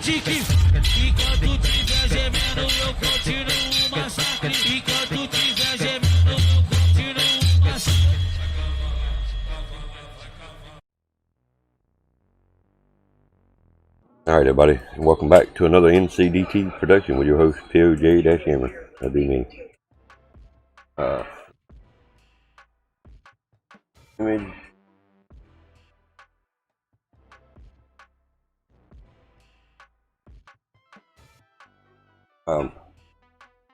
tique. Enquanto tiver gemendo, eu continuo o massacre. Enquanto tiver gemendo, eu continuo o massacre. Alright everybody, and welcome back to another NCDT production with your host PoJ-Gamer. That'd be me. Image.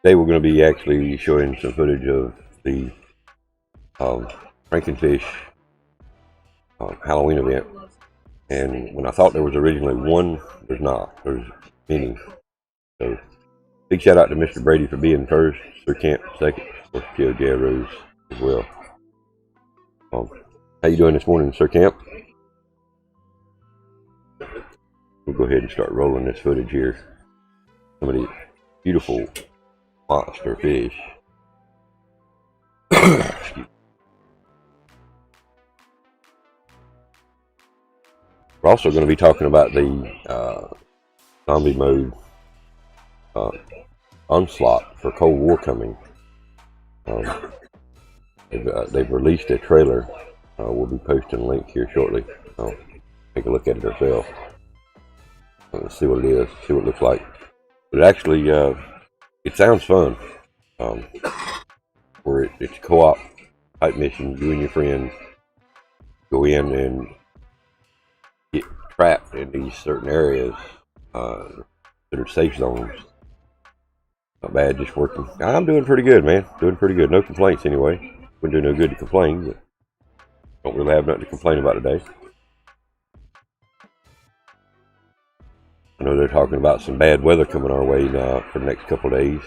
Today we're going to be actually showing some footage of the FRANKENFISH Halloween event. And when I thought there was originally one, there's not. There's many. So big shout out to Mr. Brady for being first, Sir Camp second, of course PoJ Rose as well. How you doing this morning, Sir Camp? We'll go ahead and start rolling this footage here. Some of these beautiful monster fish. We're also going to be talking about the zombie mode onslaught for Cold War coming. They've released a trailer. We'll be posting a link here shortly. Take a look at it ourselves. See what it is, see what it looks like. But actually, it sounds fun. Where it's co-op type mission. You and your friends go in and get trapped in these certain areas that are safe zones. Not bad, just working. I'm doing pretty good, man. Doing pretty good. No complaints anyway. Wouldn't do no good to complain, but don't really have nothing to complain about today. I know they're talking about some bad weather coming our way now for the next couple of days.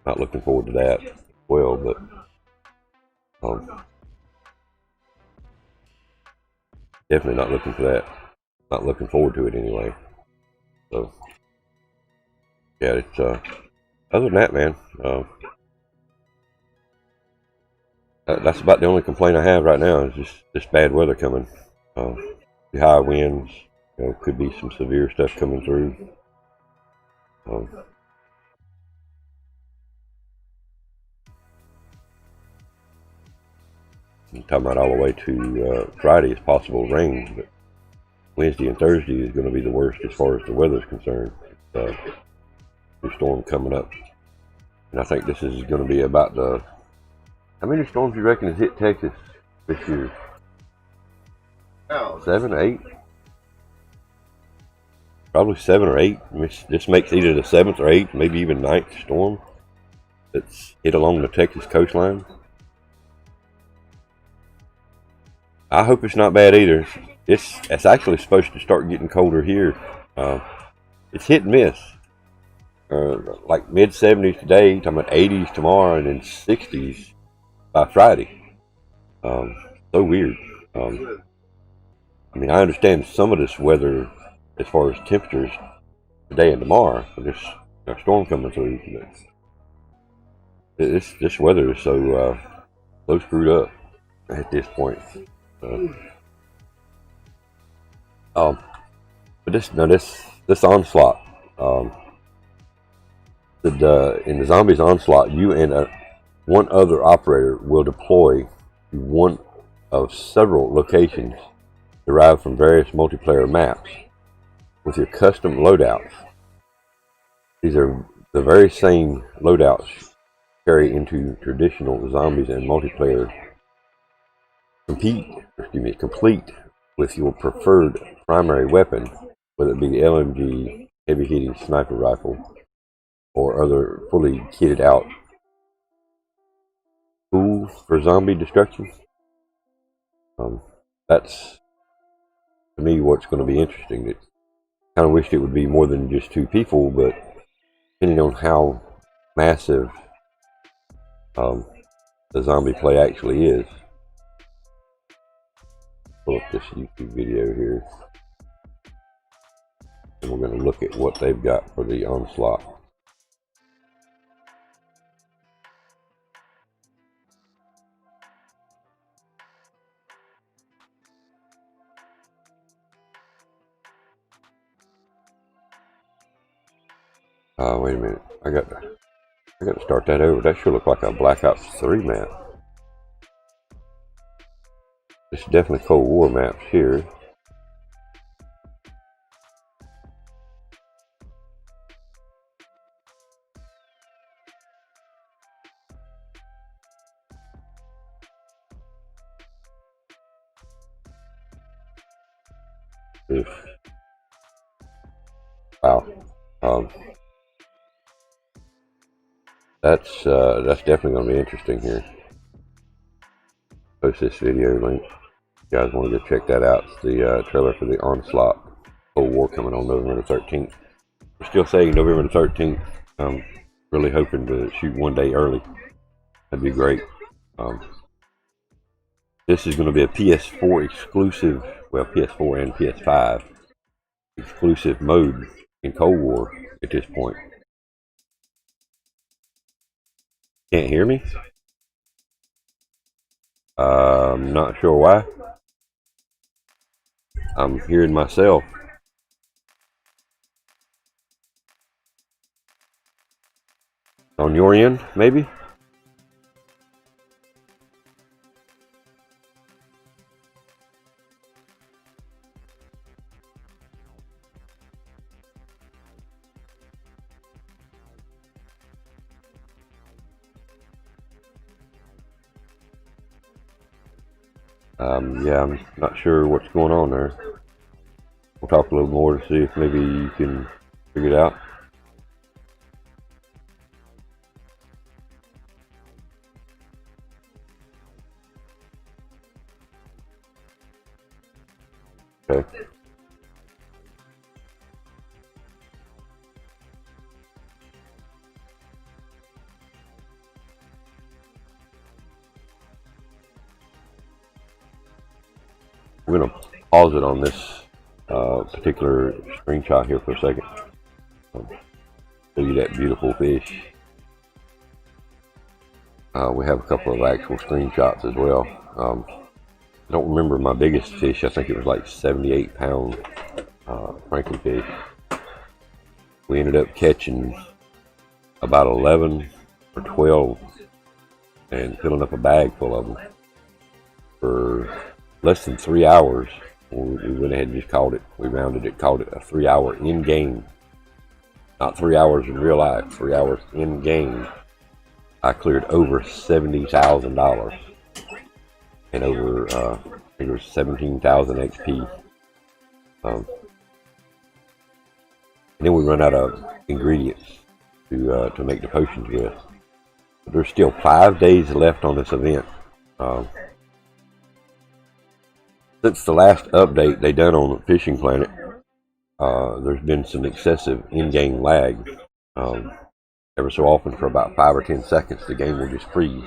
Not looking forward to that as well, but definitely not looking for that. Not looking forward to it anyway. So yeah, it's other than that, man, that's about the only complaint I have right now is just this bad weather coming. The high winds, you know, could be some severe stuff coming through. I'm talking about all the way to Friday is possible rain, but Wednesday and Thursday is going to be the worst as far as the weather is concerned. The storm coming up, and I think this is going to be about the. How many storms do you reckon has hit Texas this year? 7 or 8? Probably 7 or 8. This makes either the 7th or 8th, maybe even 9th storm that's hit along the Texas coastline. I hope it's not bad either. It's actually supposed to start getting colder here. It's hit and miss. Like mid 70s today, talking about 80s tomorrow, and then 60s by Friday. So weird. I mean, I understand some of this weather as far as temperatures today and tomorrow, but there's a storm coming through. This weather is so screwed up at this point. But this onslaught. In the zombies onslaught, you and one other operator will deploy to one of several locations derived from various multiplayer maps with your custom loadouts. These are the very same loadouts carry into traditional zombies and multiplayer. Complete with your preferred primary weapon, whether it be the LMG, heavy-hitting sniper rifle, or other fully kitted out tools for zombie destruction. That's, to me, what's going to be interesting. It kind of wished it would be more than just 2 people, but depending on how massive the zombie play actually is. Pull up this YouTube video here, and we're going to look at what they've got for the onslaught. Wait a minute. I got to start that over. That sure looked like a Black Ops 3 map. This is definitely Cold War maps here. Wow. That's definitely going to be interesting here. Post this video link. If you guys want to go check that out. It's the trailer for the Onslaught Cold War coming on November the 13th. We're still saying November the 13th. I'm really hoping to shoot one day early. That'd be great. This is going to be a PS4 exclusive, well, PS4 and PS5 exclusive mode in Cold War at this point. Can't hear me? I'm not sure why. I'm hearing myself. On your end, maybe? Yeah, I'm not sure what's going on there. We'll talk a little more to see if maybe you can figure it out. Okay. We're going to pause it on this particular screenshot here for a second. Show you that beautiful fish. We have a couple of actual screenshots as well. I don't remember my biggest fish. I think it was like 78-pound Frankenfish. We ended up catching about 11 or 12 and filling up a bag full of them for less than 3 hours. We went ahead and just called it. We rounded it, called it a 3-hour in-game. Not 3 hours in real life, 3 hours in-game. I cleared over $70,000 and over, I think it was 17,000 XP. And then we run out of ingredients to make the potions with. But there's still 5 days left on this event. Since the last update they done on Fishing Planet, there's been some excessive in-game lag. Ever so often, for about 5 or 10 seconds, the game will just freeze,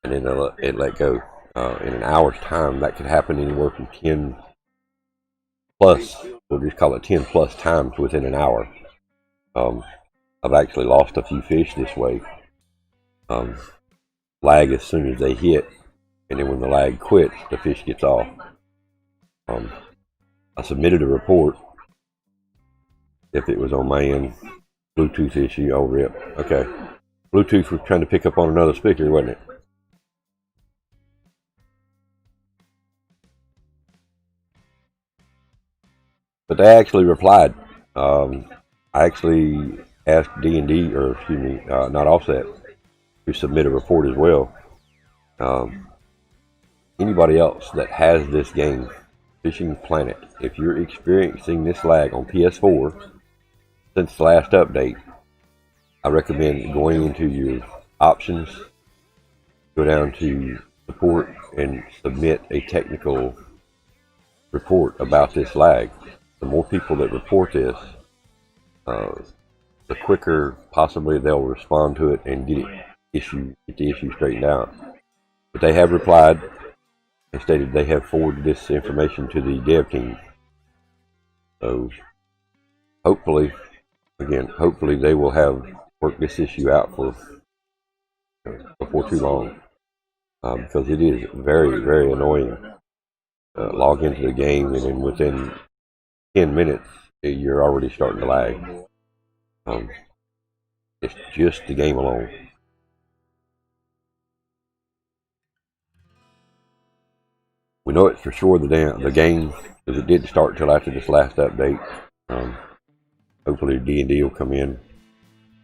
and then it let go. In an hour's time, that could happen anywhere from 10 plus, we'll just call it 10 plus times within an hour. I've actually lost a few fish this way. Lag as soon as they hit, and then when the lag quits, the fish gets off. I submitted a report. If it was on my end, Bluetooth issue, oh rip. Okay. Bluetooth was trying to pick up on another speaker, wasn't it? But they actually replied. I actually asked D&D, or excuse me, not Offset, to submit a report as well. Anybody else that has this game, Fishing Planet, if you're experiencing this lag on PS4 since the last update, I recommend going into your options, go down to support, and submit a technical report about this lag. The more people that report this, the quicker possibly they'll respond to it and get the issue straightened out. But they have replied and stated they have forwarded this information to the dev team. So hopefully they will have worked this issue out before too long, because it is very, very annoying. Log into the game and then within 10 minutes you're already starting to lag. It's just the game alone. We know it's for sure the game, because it didn't start until after this last update. Hopefully D&D will come in.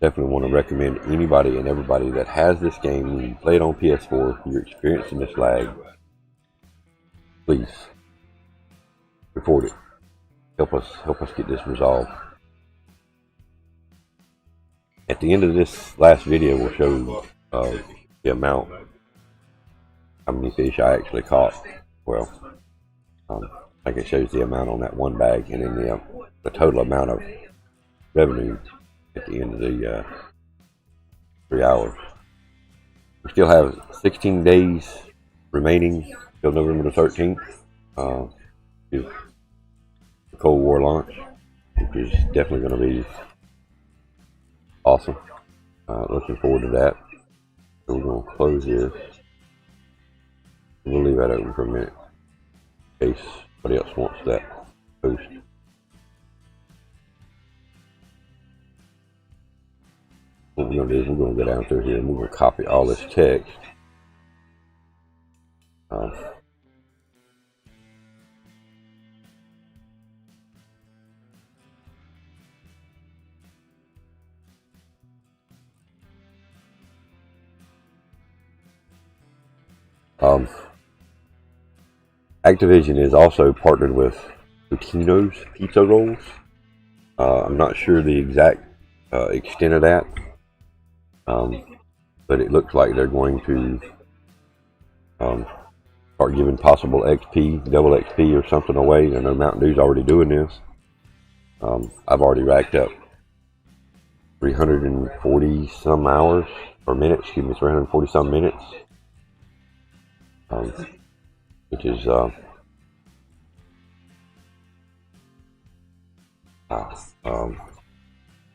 Definitely want to recommend anybody and everybody that has this game, when you play it on PS4, you're experiencing this lag, please report it. Help us get this resolved. At the end of this last video, we'll show the amount, how many fish I actually caught. Well, I think it shows the amount on that one bag, and then the total amount of revenue at the end of the 3 hours. We still have 16 days remaining till November the 13th. Is the Cold War launch, which is definitely going to be awesome. Looking forward to that. So we're going to close this. We'll leave that open for a minute in case somebody else wants that post. What we're going to do is we're going to go down through here and we're going to copy all this text. Activision is also partnered with Totino's Pizza Rolls. I'm not sure the exact extent of that, but it looks like they're going to start giving possible XP, double XP or something away. I know Mountain Dew's already doing this. I've already racked up 340 some hours or minutes, 340 some minutes. Which is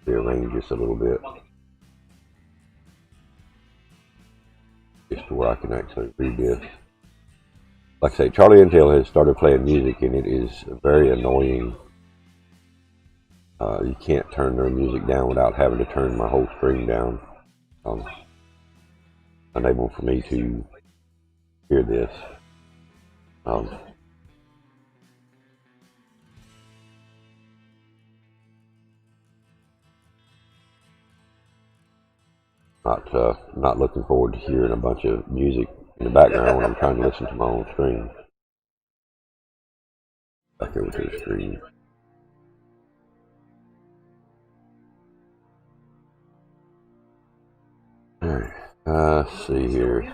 rearrange this a little bit just to where I can actually read this. Like I say, Charlie Intel has started playing music, and it is very annoying. You can't turn their music down without having to turn my whole screen down. Unable for me to hear this. Not looking forward to hearing a bunch of music in the background when I'm trying to listen to my own screen. Back over to the screen. Alright, let's see here.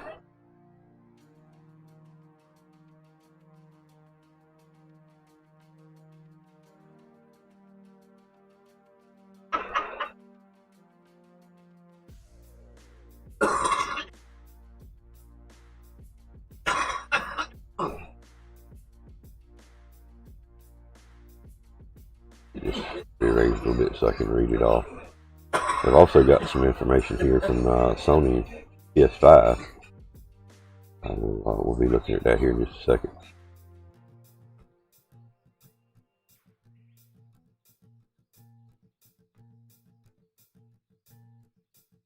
Just rearrange a little bit so I can read it off. I've also got some information here from Sony PS5. We'll be looking at that here in just a second.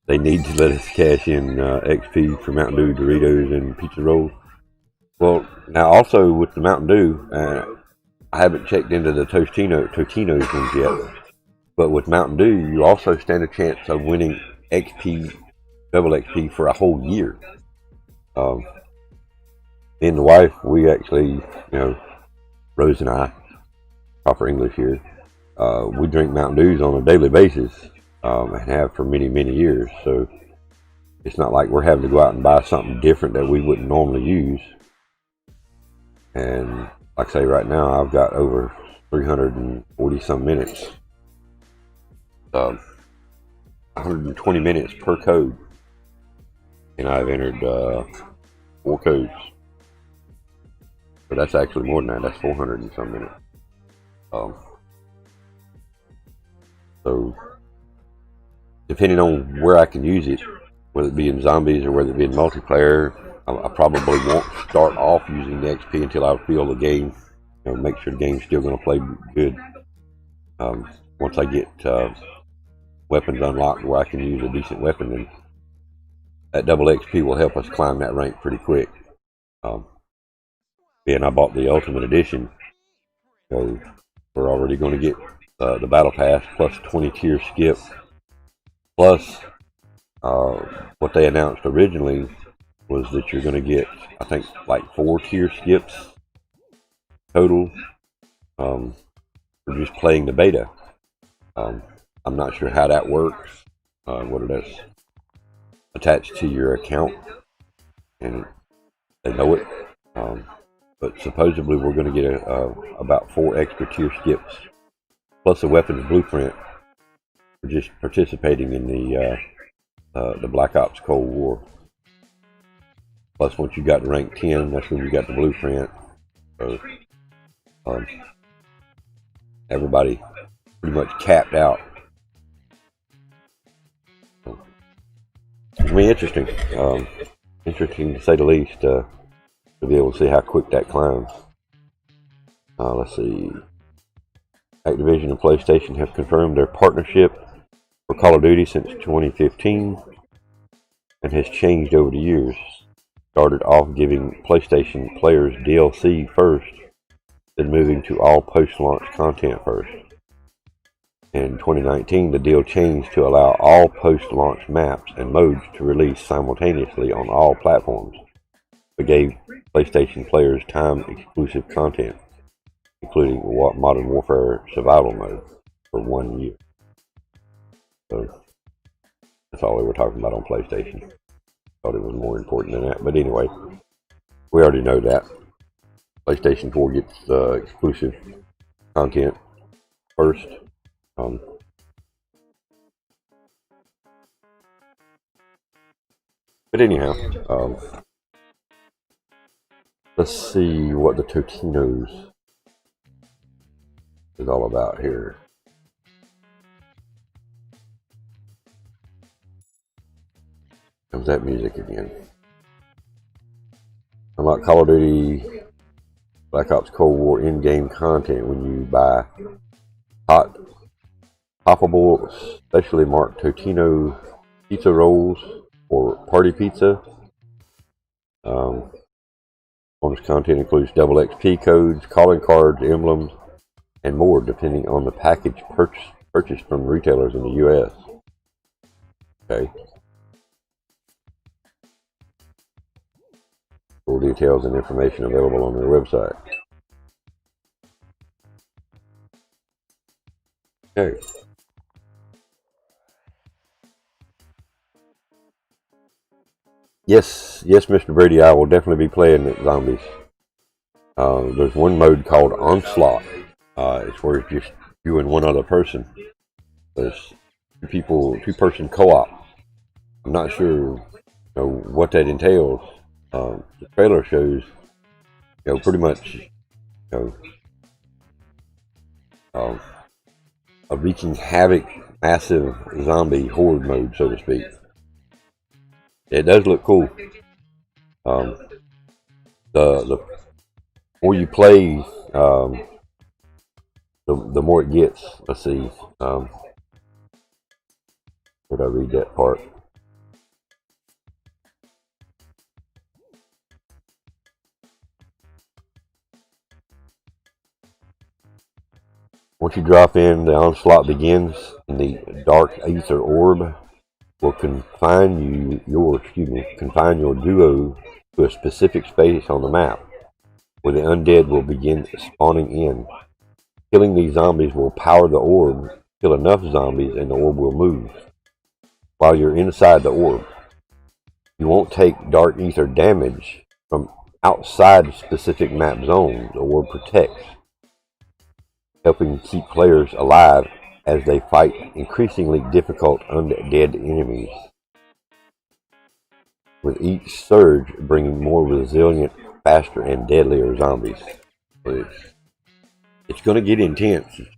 They need to let us cash in XP for Mountain Dew, Doritos, and pizza rolls. Well, now also with the Mountain Dew, I haven't checked into the Totino's ones yet. But with Mountain Dew, you also stand a chance of winning XP, double XP for a whole year. Me and the wife, we actually, Rose and I, proper English here, we drink Mountain Dews on a daily basis, and have for many, many years. So it's not like we're having to go out and buy something different that we wouldn't normally use. And like I say, right now, I've got over 340 some minutes. 120 minutes per code, and I've entered 4 codes. So that's actually more than that. That's 400 and some minutes. So depending on where I can use it, whether it be in zombies or whether it be in multiplayer, I probably won't start off using the XP until I feel the game, make sure the game's still going to play good. Once weapons unlocked where I can use a decent weapon, then that double XP will help us climb that rank pretty quick. And I bought the Ultimate Edition, so we're already going to get the Battle Pass plus 20 tier skip, plus what they announced originally was that you're going to get, I think, like 4 tier skips total for just playing the beta. I'm not sure how that works, whether that's attached to your account and they know it, but supposedly we're going to get about 4 extra tier skips plus a weapons blueprint for just participating in the Black Ops Cold War. Plus, once you got to rank 10, that's when you got the blueprint. So everybody pretty much capped out. It's going to be interesting. Interesting to say the least, to be able to see how quick that climbs. Let's see. Activision and PlayStation have confirmed their partnership for Call of Duty since 2015 and has changed over the years. Started off giving PlayStation players DLC first, then moving to all post-launch content first. In 2019, the deal changed to allow all post-launch maps and modes to release simultaneously on all platforms, but gave PlayStation players time-exclusive content, including Modern Warfare Survival Mode, for 1 year. So, that's all we were talking about on PlayStation. Thought it was more important than that, but anyway, we already know that. PlayStation 4 gets exclusive content first. But anyhow, let's see what the Totinos is all about here. Comes that music again. Unlock Call of Duty Black Ops Cold War in-game content when you buy hot, poppable, specially marked Totino pizza rolls or party pizza. Bonus content includes double XP codes, calling cards, emblems, and more, depending on the package purchased from retailers in the U.S. Okay. Full details and information available on their website. Okay. Yes, Mr. Brady, I will definitely be playing the zombies. There's one mode called Onslaught. It's where it's just you and one other person. There's two-person co-op. I'm not sure, what that entails. The trailer shows, pretty much, a wreaking havoc, massive zombie horde mode, so to speak. It does look cool. The more you play, the more it gets. Let's see. Did I read that part? Once you drop in, the onslaught begins, and the dark ether orb will confine your duo to a specific space on the map, where the undead will begin spawning in. Killing these zombies will power the orb, kill enough zombies, and the orb will move. While you're inside the orb, you won't take dark ether damage from outside specific map zones the orb protects, helping keep players alive as they fight increasingly difficult undead enemies, with each surge bringing more resilient, faster, and deadlier zombies. But it's going to get intense. It's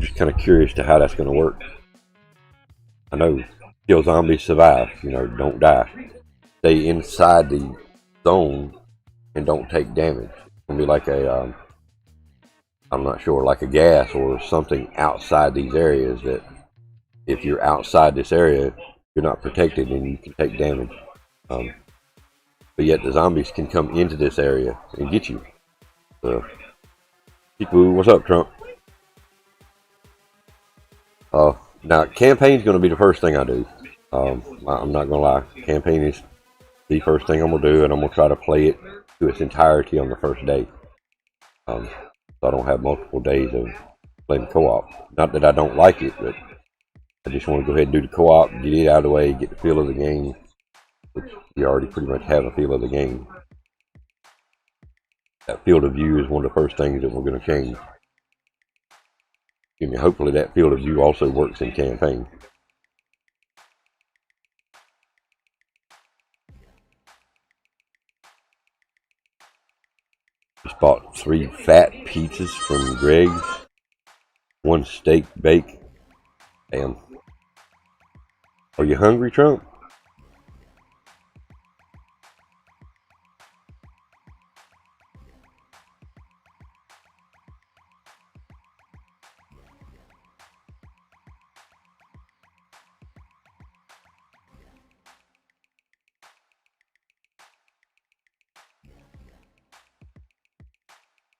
just kind of curious to how that's going to work. I know kill zombies, survive, don't die. Stay inside the zone and don't take damage. It's going to be like a I'm not sure, like a gas or something outside these areas, that if you're outside this area, you're not protected and you can take damage. But yet the zombies can come into this area and get you. So, what's up, Trump? Now, campaign's going to be the first thing I do. I'm not going to lie. Campaign is the first thing I'm going to do, and I'm going to try to play it to its entirety on the first day. So I don't have multiple days of playing co-op. Not that I don't like it, but I just want to go ahead and do the co-op, get it out of the way, get the feel of the game, which you already pretty much have a feel of the game. That field of view is one of the first things that we're going to change. Hopefully that field of view also works in campaign. Just bought 3 fat pizzas from Greg's. 1 steak bake. Damn. Are you hungry, Trump?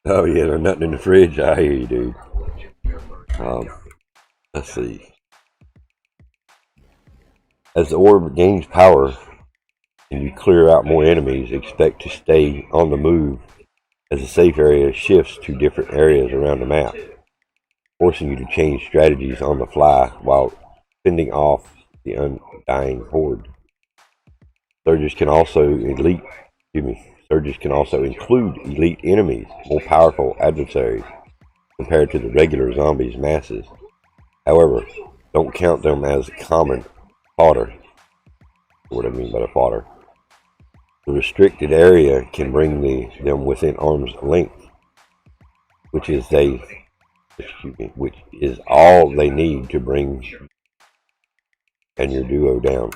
Oh yeah, there's nothing in the fridge. I hear you, dude. Let's see. As the orb gains power and you clear out more enemies, expect to stay on the move as the safe area shifts to different areas around the map, forcing you to change strategies on the fly while fending off the undying horde. Surges can also include elite enemies, more powerful adversaries compared to the regular zombies masses. However, don't count them as common fodder. What I mean by the fodder. The restricted area can bring them within arm's length, which is all they need to bring you and your duo down.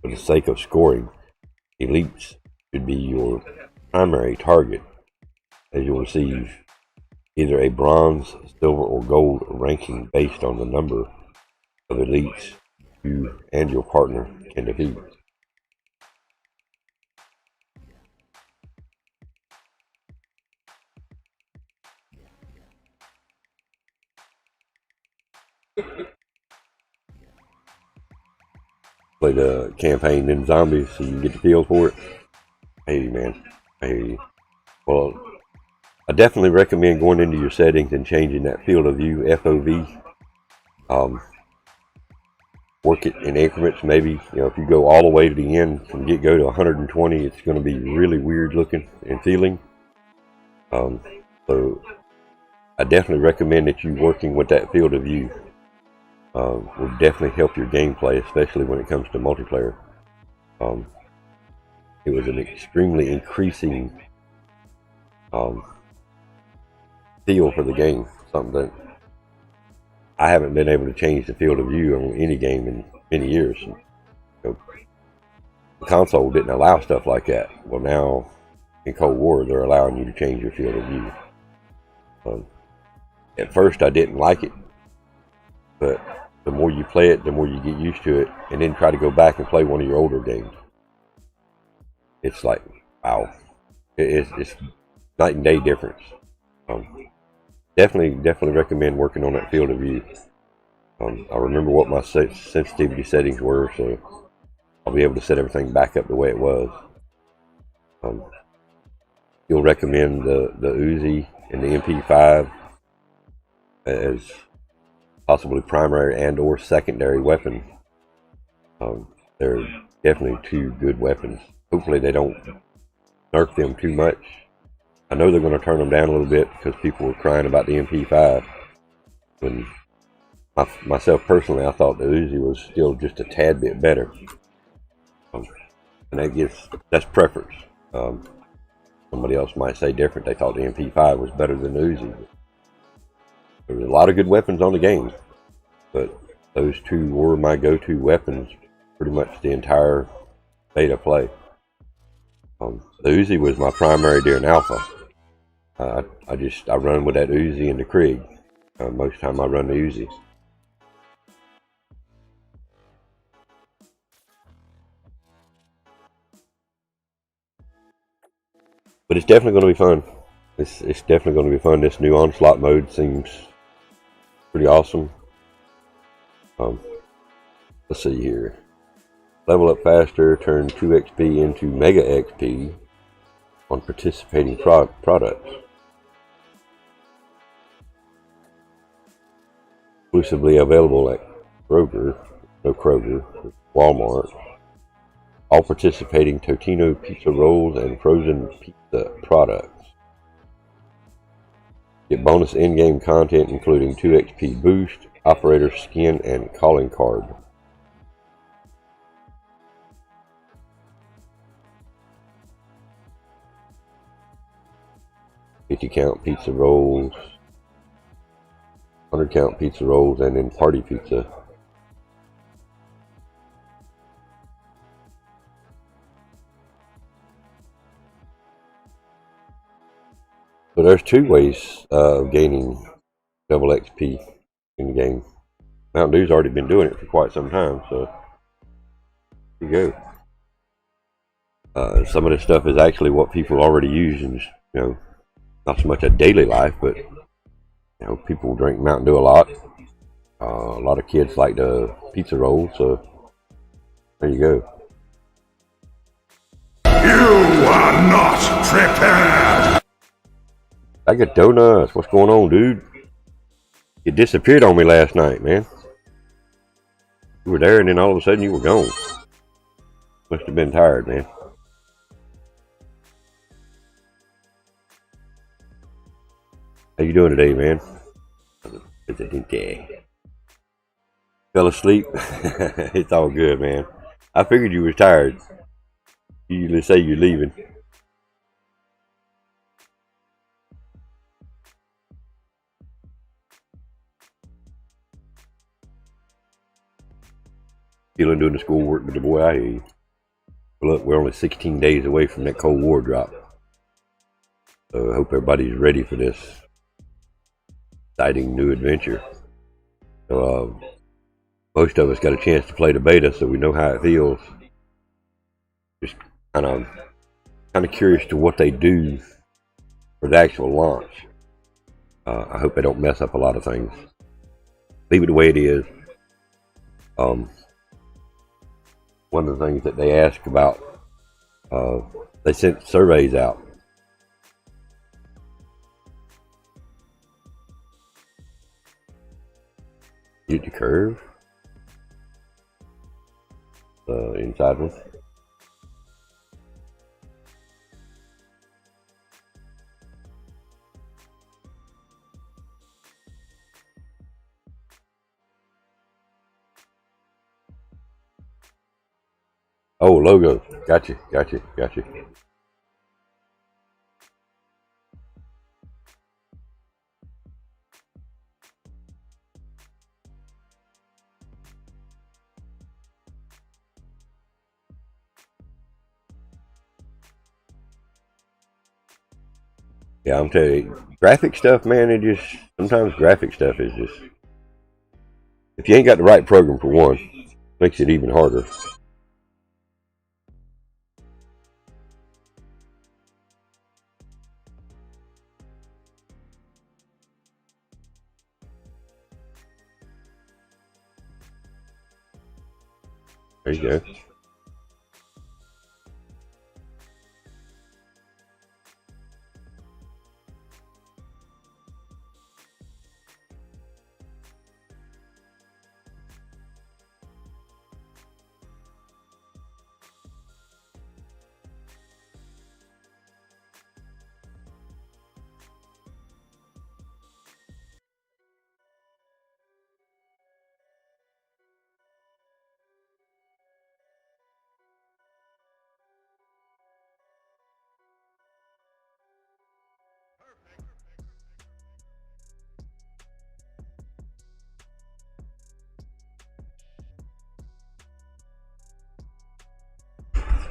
For the sake of scoring, elites should be your primary target, as you'll receive either a bronze, silver, or gold ranking based on the number of elites you and your partner can defeat. Play the campaign in zombies so you can get the feel for it. Hey man, hey. Well, I definitely recommend going into your settings and changing that field of view FOV. Work it in increments. Maybe if you go all the way to the end from get-go to 120, it's going to be really weird looking and feeling. So I definitely recommend that you working with that field of view. Will definitely help your gameplay, especially when it comes to multiplayer. It was an extremely increasing feel for the game, something that I haven't been able to change the field of view on any game in many years. The console didn't allow stuff like that. Well, now in Cold War, they're allowing you to change your field of view. At first, I didn't like it, but the more you play it, the more you get used to it, and then try to go back and play one of your older games. It's like, wow, it's night and day difference. Definitely recommend working on that field of view. I remember what my sensitivity settings were, so I'll be able to set everything back up the way it was. You'll recommend the Uzi and the MP5 as possibly primary and or secondary weapons. They're definitely 2 good weapons. Hopefully they don't nerf them too much. I know they're going to turn them down a little bit because people were crying about the MP5. When myself personally, I thought the Uzi was still just a tad bit better. And that's preference. Somebody else might say different. They thought the MP5 was better than the Uzi. There was a lot of good weapons on the game, but those 2 were my go-to weapons pretty much the entire beta play. The Uzi was my primary during alpha. I run with that Uzi and the Krieg. Most of the time I run the Uzi. But it's definitely going to be fun. It's definitely going to be fun. This new onslaught mode seems pretty awesome. Let's see here. Level up faster, turn 2 XP into Mega XP on participating products. Exclusively available at Kroger, Walmart. All participating Totino pizza rolls and frozen pizza products. Get bonus in-game content including 2 XP boost, operator skin, and calling card. $50 count pizza rolls, 100 count pizza rolls, and then party pizza. So there's 2 ways of gaining double XP in the game. Mountain Dew's already been doing it for quite some time, so here you go. Some of this stuff is actually what people already use, and not so much a daily life, but people drink Mountain Dew a lot. A lot of kids like the pizza roll, so there you go. You are not prepared! BAGofDONUTS, what's going on, dude? You disappeared on me last night, man. You were there and then all of a sudden you were gone. Must have been tired, man. How you doing today, man? Fell asleep? It's all good, man. I figured you was tired. You usually say you're leaving. Feeling doing the schoolwork with the boy, I hear you. But look, we're only 16 days away from that Cold War drop. So I hope everybody's ready for this exciting new adventure. So most of us got a chance to play the beta, so we know how it feels. Just kind of curious to what they do for the actual launch. I hope they don't mess up a lot of things. Leave it the way it is. One of the things that they ask about, they sent surveys out. Hit the curve. Inside one. Oh, logos. Gotcha. Yeah, I'm telling you, graphic stuff, man, sometimes graphic stuff is just, if you ain't got the right program for one, makes it even harder. There you go.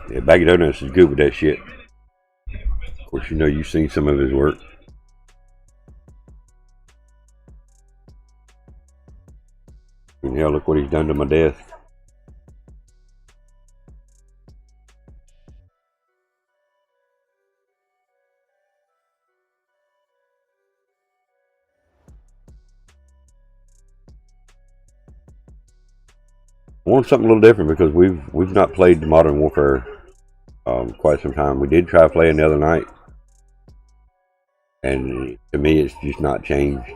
Yeah, BAGofDONUTS is good with that shit. Of course, you know you've seen some of his work. And hell, look what he's done to my desk. I wanted something a little different because we've not played Modern Warfare quite some time. We did try playing the other night, and to me, it's just not changed.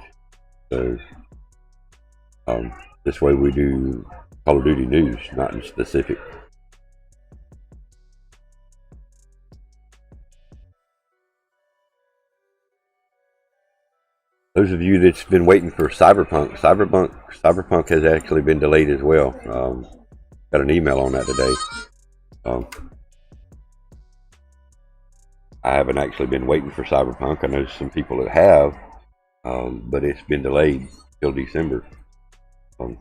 So this way we do Call of Duty news, not in specific. Those of you that's been waiting for Cyberpunk has actually been delayed as well. Got an email on that today. I haven't actually been waiting for Cyberpunk. I know some people that have, but it's been delayed till December. So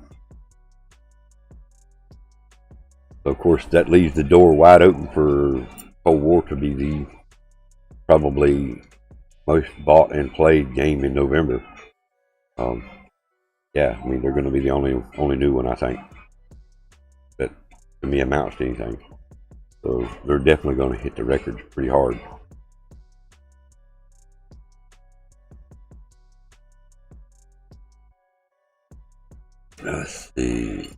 of course, that leaves the door wide open for Cold War to be the probably most bought and played game in November. Yeah, I mean, they're going to be the only new one, I think, that to me amounts to anything. So they're definitely going to hit the records pretty hard. Let's see.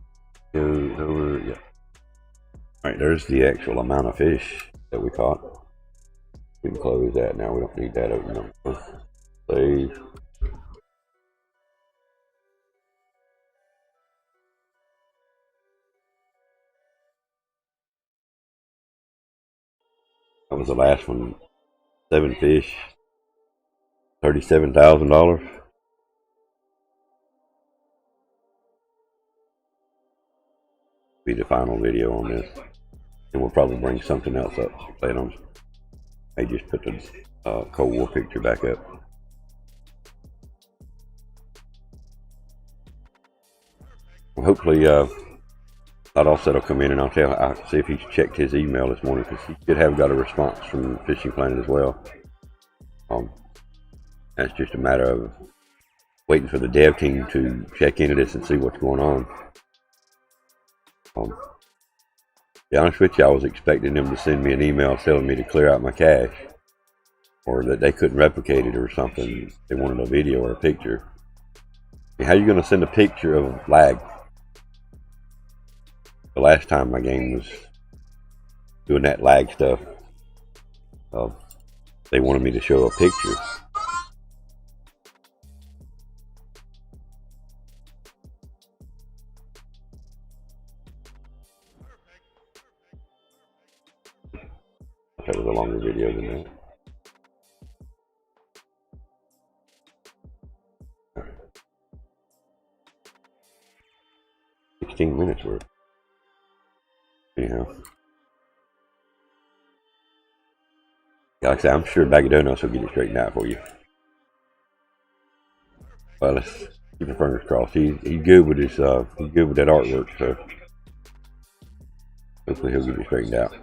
Goes over, yeah. Alright, there's the actual amount of fish that we caught. We can close that now. We don't need that open up. Save. That was the last one. 7 fish. $37,000. Be the final video on this. And we'll probably bring something else up. Plan on. I just put the Cold War picture back up. Well, hopefully, I'd also come in and I'll see if he's checked his email this morning, because he should have got a response from Fishing Planet as well. That's just a matter of waiting for the dev team to check into this and see what's going on. To be honest with you, I was expecting them to send me an email telling me to clear out my cache, or that they couldn't replicate it or something. They wanted a video or a picture. How are you going to send a picture of lag? The last time my game was doing that lag stuff, they wanted me to show a picture. That was a longer video than that. 16 minutes worth. Anyhow. Yeah, like I said, I'm sure BAGofDONUTS will get it straightened out for you. Well, let's keep our fingers crossed. He's good with his he's good with that artwork, so hopefully he'll get it straightened out.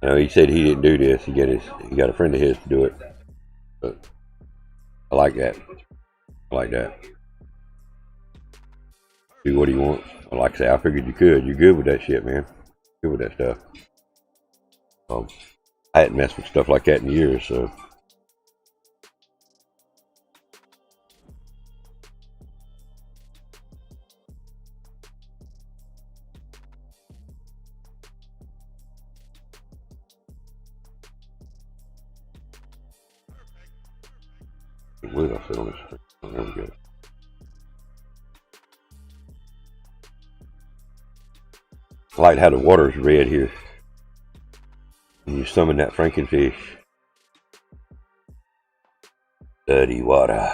No, he said he didn't do this. He got a friend of his to do it. But I like that. I like that. Do what he wants. Like I say, I figured you could. You're good with that shit, man. Good with that stuff. I hadn't messed with stuff like that in years, so. Wood, I'll sit on this. Oh, there we go. I like how the water's red here. When you summon that Frankenfish. Dirty water.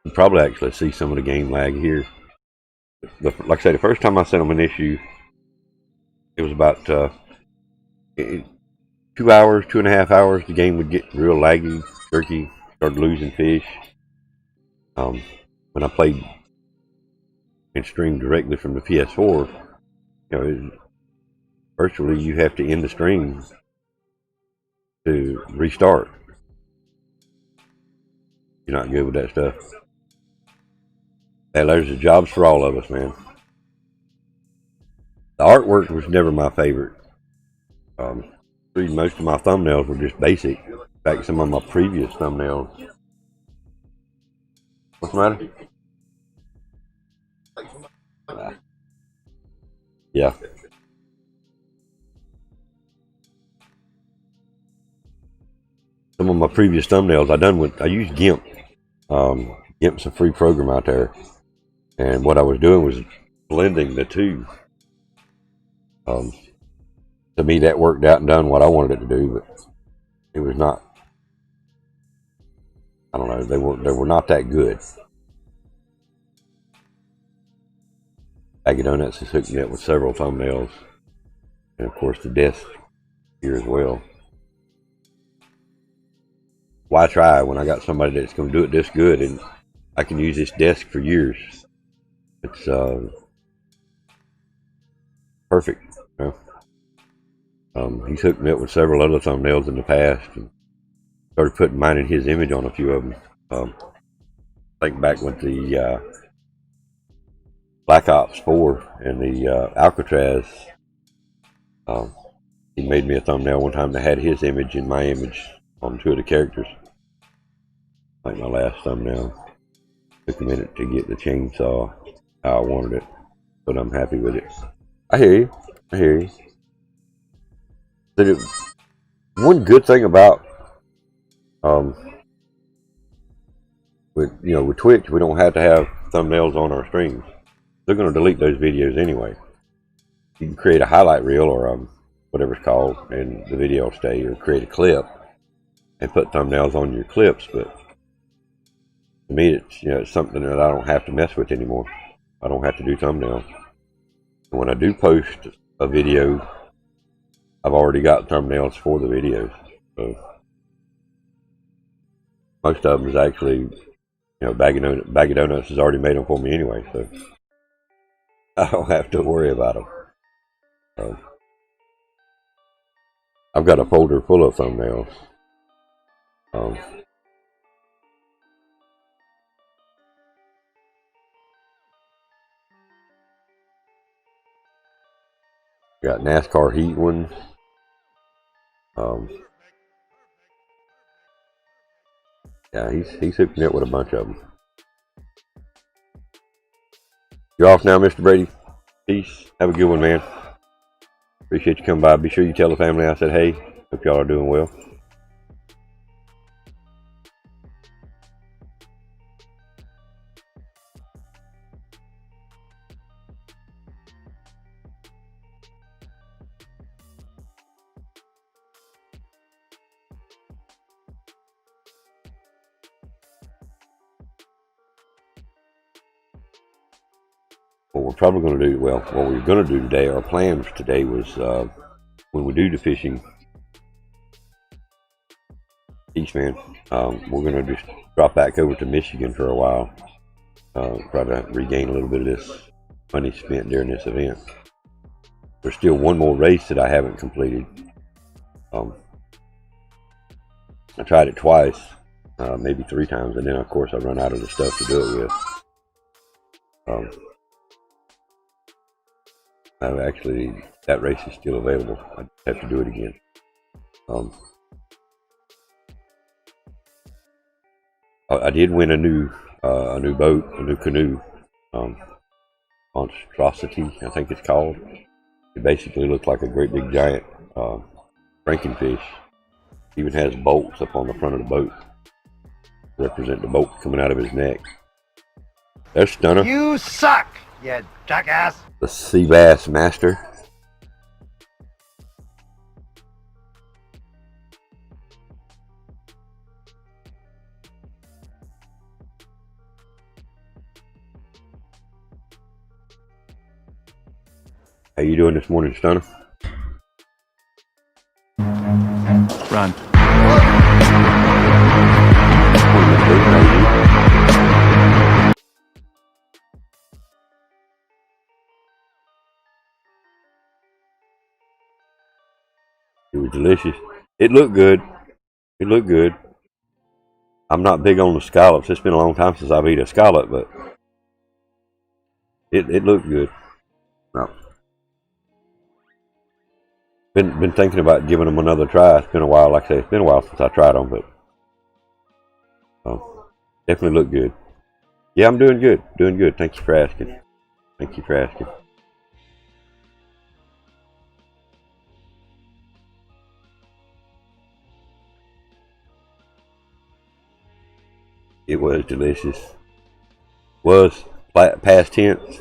You probably actually see some of the game lag here. Like I say, the first time I sent them an issue, it was about 2 hours, 2.5 hours. The game would get real laggy, jerky, started losing fish. When I played and streamed directly from the PS4, virtually you have to end the stream to restart. You're not good with that stuff. Hey, there's the jobs for all of us, man. The artwork was never my favorite. Most of my thumbnails were just basic. In fact, some of my previous thumbnails. What's the matter? Yeah. Some of my previous thumbnails I used GIMP. GIMP's a free program out there. And what I was doing was blending the two. To me, that worked out and done what I wanted it to do, but it was not. I don't know. They were not that good. BAGofDONUTS has hooked me up with several thumbnails, and of course the desk here as well. Why try when I got somebody that's going to do it this good, and I can use this desk for years? It's perfect. He's hooked me up with several other thumbnails in the past, and started putting mine and his image on a few of them. Think back with the Black Ops 4 and the Alcatraz. He made me a thumbnail one time that had his image and my image on two of the characters. Like my last thumbnail. Took a minute to get the chainsaw how I wanted it, but I'm happy with it. I hear you. I hear you. One good thing about with Twitch, we don't have to have thumbnails on our streams. They're going to delete those videos anyway. You can create a highlight reel or whatever it's called, and the video will stay, or create a clip and put thumbnails on your clips. But to me, it's something that I don't have to mess with anymore. I don't have to do thumbnails. And when I do post a video, I've already got thumbnails for the videos. So most of them is actually, BAGofDONUTS has already made them for me anyway, so I don't have to worry about them. I've got a folder full of thumbnails. Got NASCAR heat ones. Yeah, he's hooked me up with a bunch of them. You're off now, Mr. Brady. Peace. Have a good one, man. Appreciate you coming by. Be sure you tell the family I said hey. Hope y'all are doing well. What we're probably going to do, what we're going to do today, our plan for today was when we do the fishing east, man, we're going to just drop back over to Michigan for a while, try to regain a little bit of this money spent during this event. There's still one more race that I haven't completed. I tried it twice, maybe 3 times, and then of course I run out of the stuff to do it with. Actually, that race is still available. I have to do it again. I did win a new boat, a new canoe. Monstrosity, I think it's called. It basically looks like a great big giant FRANKENFISH. Even has bolts up on the front of the boat to represent the bolt coming out of his neck. There's Stunner. You suck, you jackass. The sea bass master. How you doing this morning, Stunner? Run. It was delicious. It looked good. It looked good. I'm not big on the scallops. It's been a long time since I've eaten a scallop, but it looked good. No. Been thinking about giving them another try. It's been a while. Like I say, it's been a while since I tried them, but definitely look good. Yeah, I'm doing good. Doing good. Thank you for asking. Thank you for asking. It was delicious. Was past tense.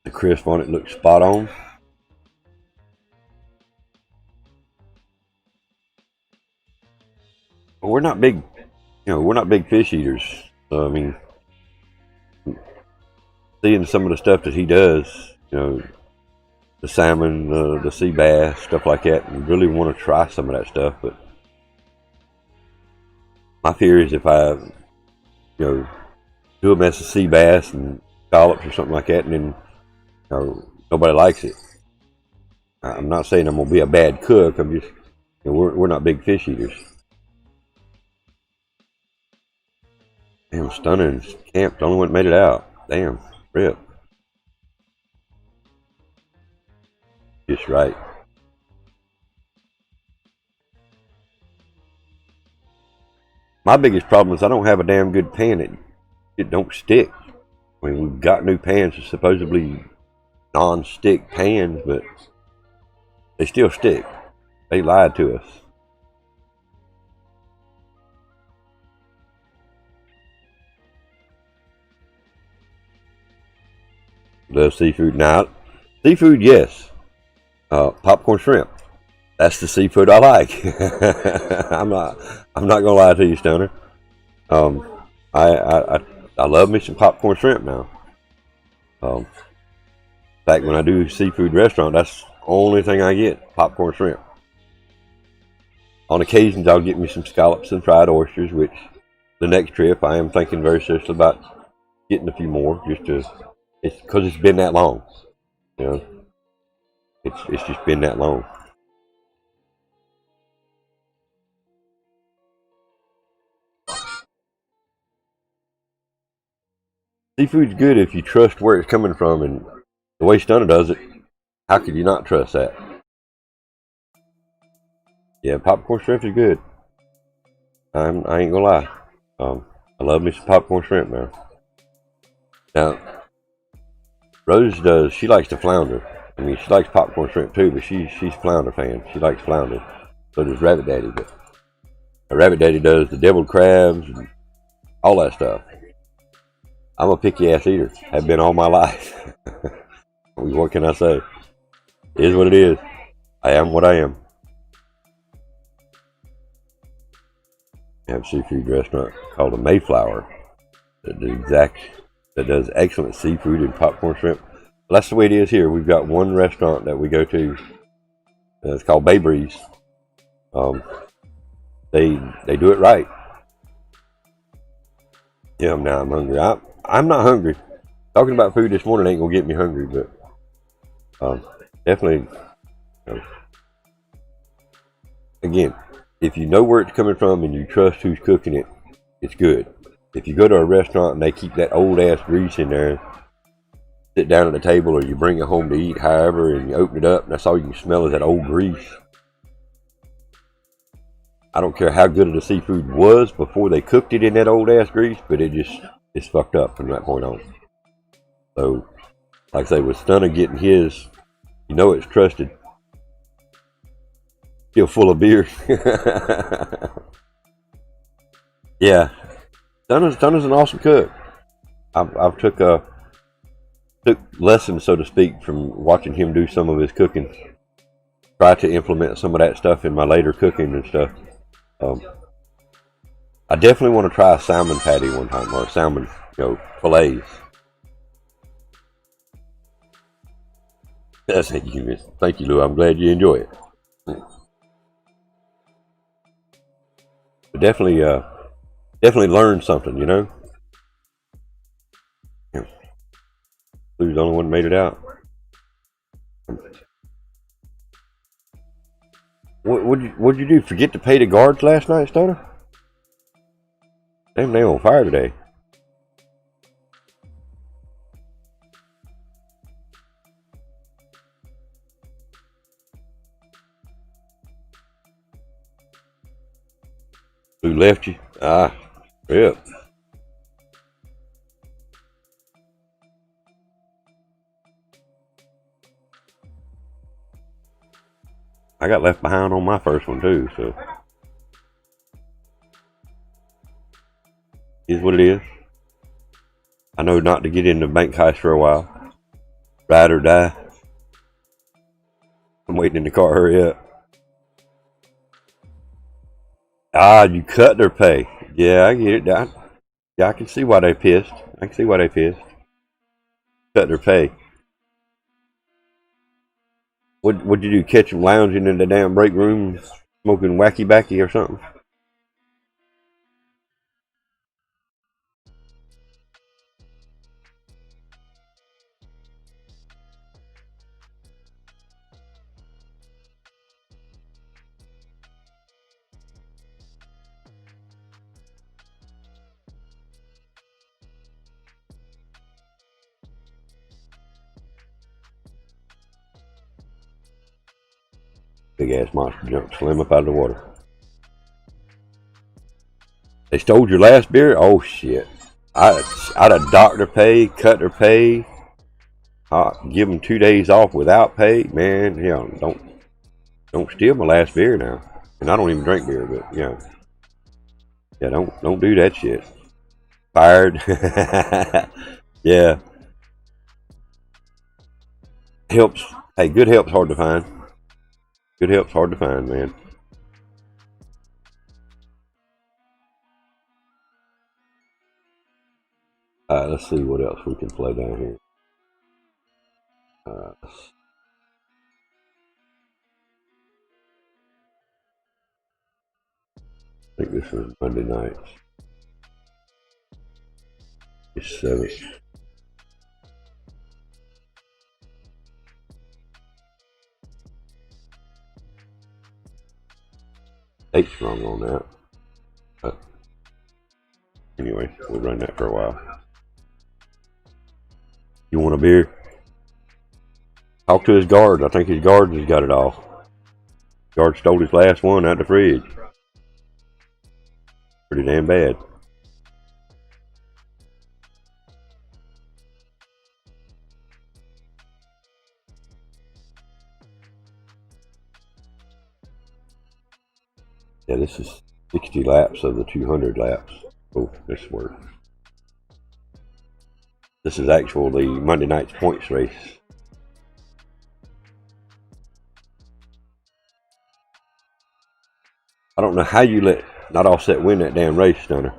The crisp on it looks spot on. But we're not big, we're not big fish eaters. So, I mean, seeing some of the stuff that he does, the salmon, the sea bass, stuff like that, and really want to try some of that stuff. But my fear is if I, do a mess of sea bass and scallops or something like that, and then nobody likes it. I'm not saying I'm gonna be a bad cook. I'm just, we're not big fish eaters. Damn, stunning camp. The only one that made it out. Damn, rip. Just right. My biggest problem is I don't have a damn good pan. It don't stick. I mean, we've got new pans, supposedly non-stick pans, but they still stick. They lied to us. Love seafood. Now, seafood, yes. Popcorn shrimp. That's the seafood I like. I'm not gonna lie to you, Stoner. I love me some popcorn shrimp now. In fact, when I do seafood restaurant, that's the only thing I get, popcorn shrimp. On occasions, I'll get me some scallops and fried oysters, which the next trip I am thinking very seriously about getting a few more, it's because it's been that long. It's just been that long. Seafood's good if you trust where it's coming from, and the way Stunner does it, how could you not trust that? Yeah, popcorn shrimp is good. I ain't gonna lie. I love me some popcorn shrimp now. Now, Rose she likes to flounder. I mean, she likes popcorn shrimp too, but she's a flounder fan. She likes flounder. So does Rabbit Daddy. But Rabbit Daddy does the deviled crabs and all that stuff. I'm a picky ass eater. Have been all my life. What can I say? It is what it is. I am what I am. I have a seafood restaurant called the Mayflower that does excellent seafood and popcorn shrimp. Well, that's the way it is here. We've got one restaurant that we go to. It's called Bay Breeze. They do it right. Yeah, now I'm hungry. I'm not hungry. Talking about food this morning ain't gonna get me hungry, but definitely. Again, if you know where it's coming from and you trust who's cooking it, it's good. If you go to a restaurant and they keep that old ass grease in there, sit down at the table or you bring it home to eat, however, and you open it up and that's all you can smell is that old grease. I don't care how good of the seafood was before they cooked it in that old ass grease, but it's fucked up from that point on. So, like I say, with Stunner getting his, it's trusted. Still full of beer. Yeah, Stunner's an awesome cook. I've took took lessons, so to speak, from watching him do some of his cooking. Try to implement some of that stuff in my later cooking and stuff. I definitely want to try a salmon patty one time, or a salmon, fillets. Thank you, Miss. Thank you, Lou. I'm glad you enjoy it. But definitely learn something, Lou's the only one who made it out. What'd you do? Forget to pay the guards last night, Stoner? Damn, they on fire today. Who left you? Yep. I got left behind on my first one too, so is what it is. I know not to get into bank heist for a while. Ride or die. I'm waiting in the car. Hurry up. You cut their pay. Yeah, I get it. I can see why they pissed. Cut their pay. What'd you do? Catch them lounging in the damn break room, smoking wacky backy or something? Big ass monster jumped slim up out of the water. They stole your last beer? Oh shit. I'd have docked their pay, cut their pay, give them 2 days off without pay. Man, don't steal my last beer now. And I don't even drink beer, but yeah, don't do that shit. Fired. Yeah. Helps. Hey, good help's hard to find. Good help's hard to find, man. Let's see what else we can play down here. I think this was Monday night. It's 7th. Date's wrong on that. But anyway, we'll run that for a while. You want a beer? Talk to his guard. I think his guard has got it all. Guard stole his last one out of the fridge. Pretty damn bad. Yeah, this is 60 laps of the 200 laps. Oh, this works. This is actually Monday night's points race. I don't know how you let Not Offset win that damn race, Stunner.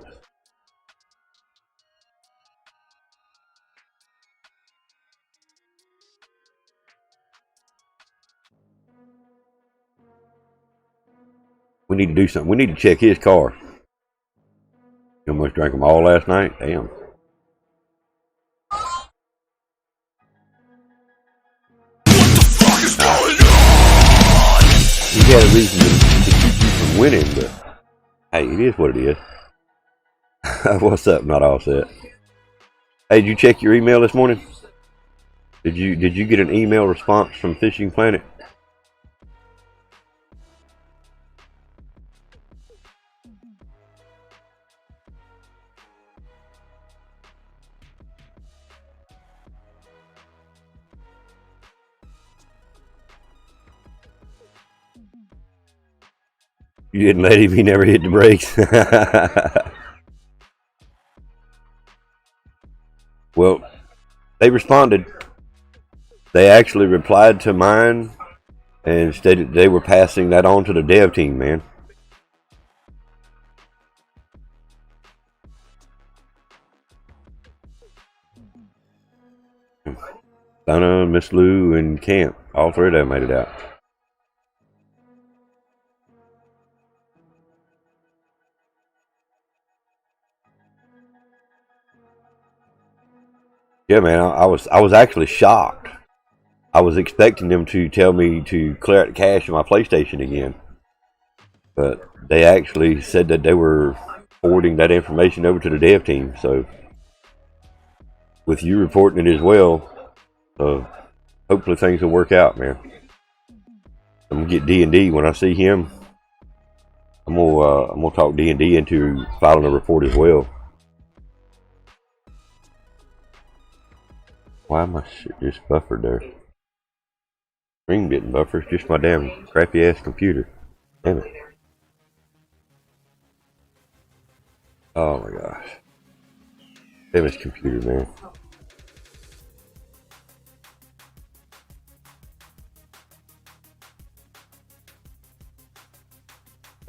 We need to do something. We need to check his car. You almost drank them all last night? Damn. He had a reason to keep you from winning, but hey, it is what it is. What's up, Not Offset? Hey, did you check your email this morning? Did you get an email response from Fishing Planet? You didn't let him, he never hit the brakes. Well, They responded. They actually replied to mine and stated they were passing that on to the dev team, man. Donna, Miss Lou, and Camp, all three of them made it out. Yeah, man, I was actually shocked. I was expecting them to tell me to clear out the cache in my PlayStation again, but they actually said that they were forwarding that information over to the dev team. So, with you reporting it as well, hopefully things will work out, man. I'm gonna get D&D when I see him. I'm gonna talk D&D into filing a report as well. Why am I just buffered there? Screen getting buffered. It's just my damn crappy ass computer. Damn it. Oh my gosh. Damn this computer, man.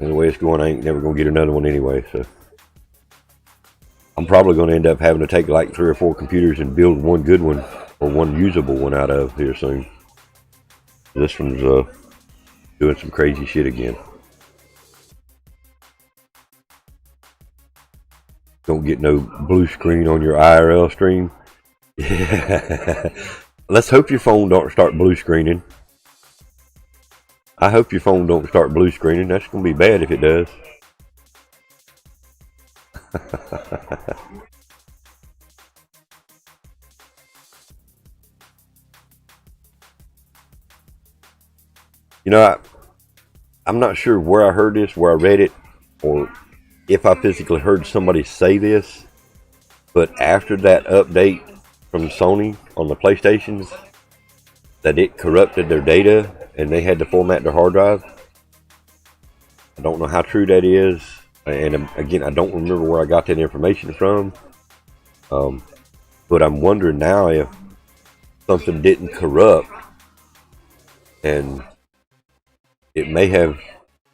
And the way it's going, I ain't never gonna get another one anyway, so I'm probably gonna end up having to take like 3 or 4 computers and build one good one or one usable one out of here soon. This one's doing some crazy shit again. Don't get no blue screen on your IRL stream. Yeah. Let's hope your phone don't start blue screening. I hope your phone don't start blue screening. That's gonna be bad if it does. You know, I'm not sure where I heard this, where I read it, or if I physically heard somebody say this, but after that update from Sony on the PlayStations, that it corrupted their data and they had to format their hard drive. I don't know how true that is, and again, I don't remember where I got that information from, but I'm wondering now if something didn't corrupt and it may have,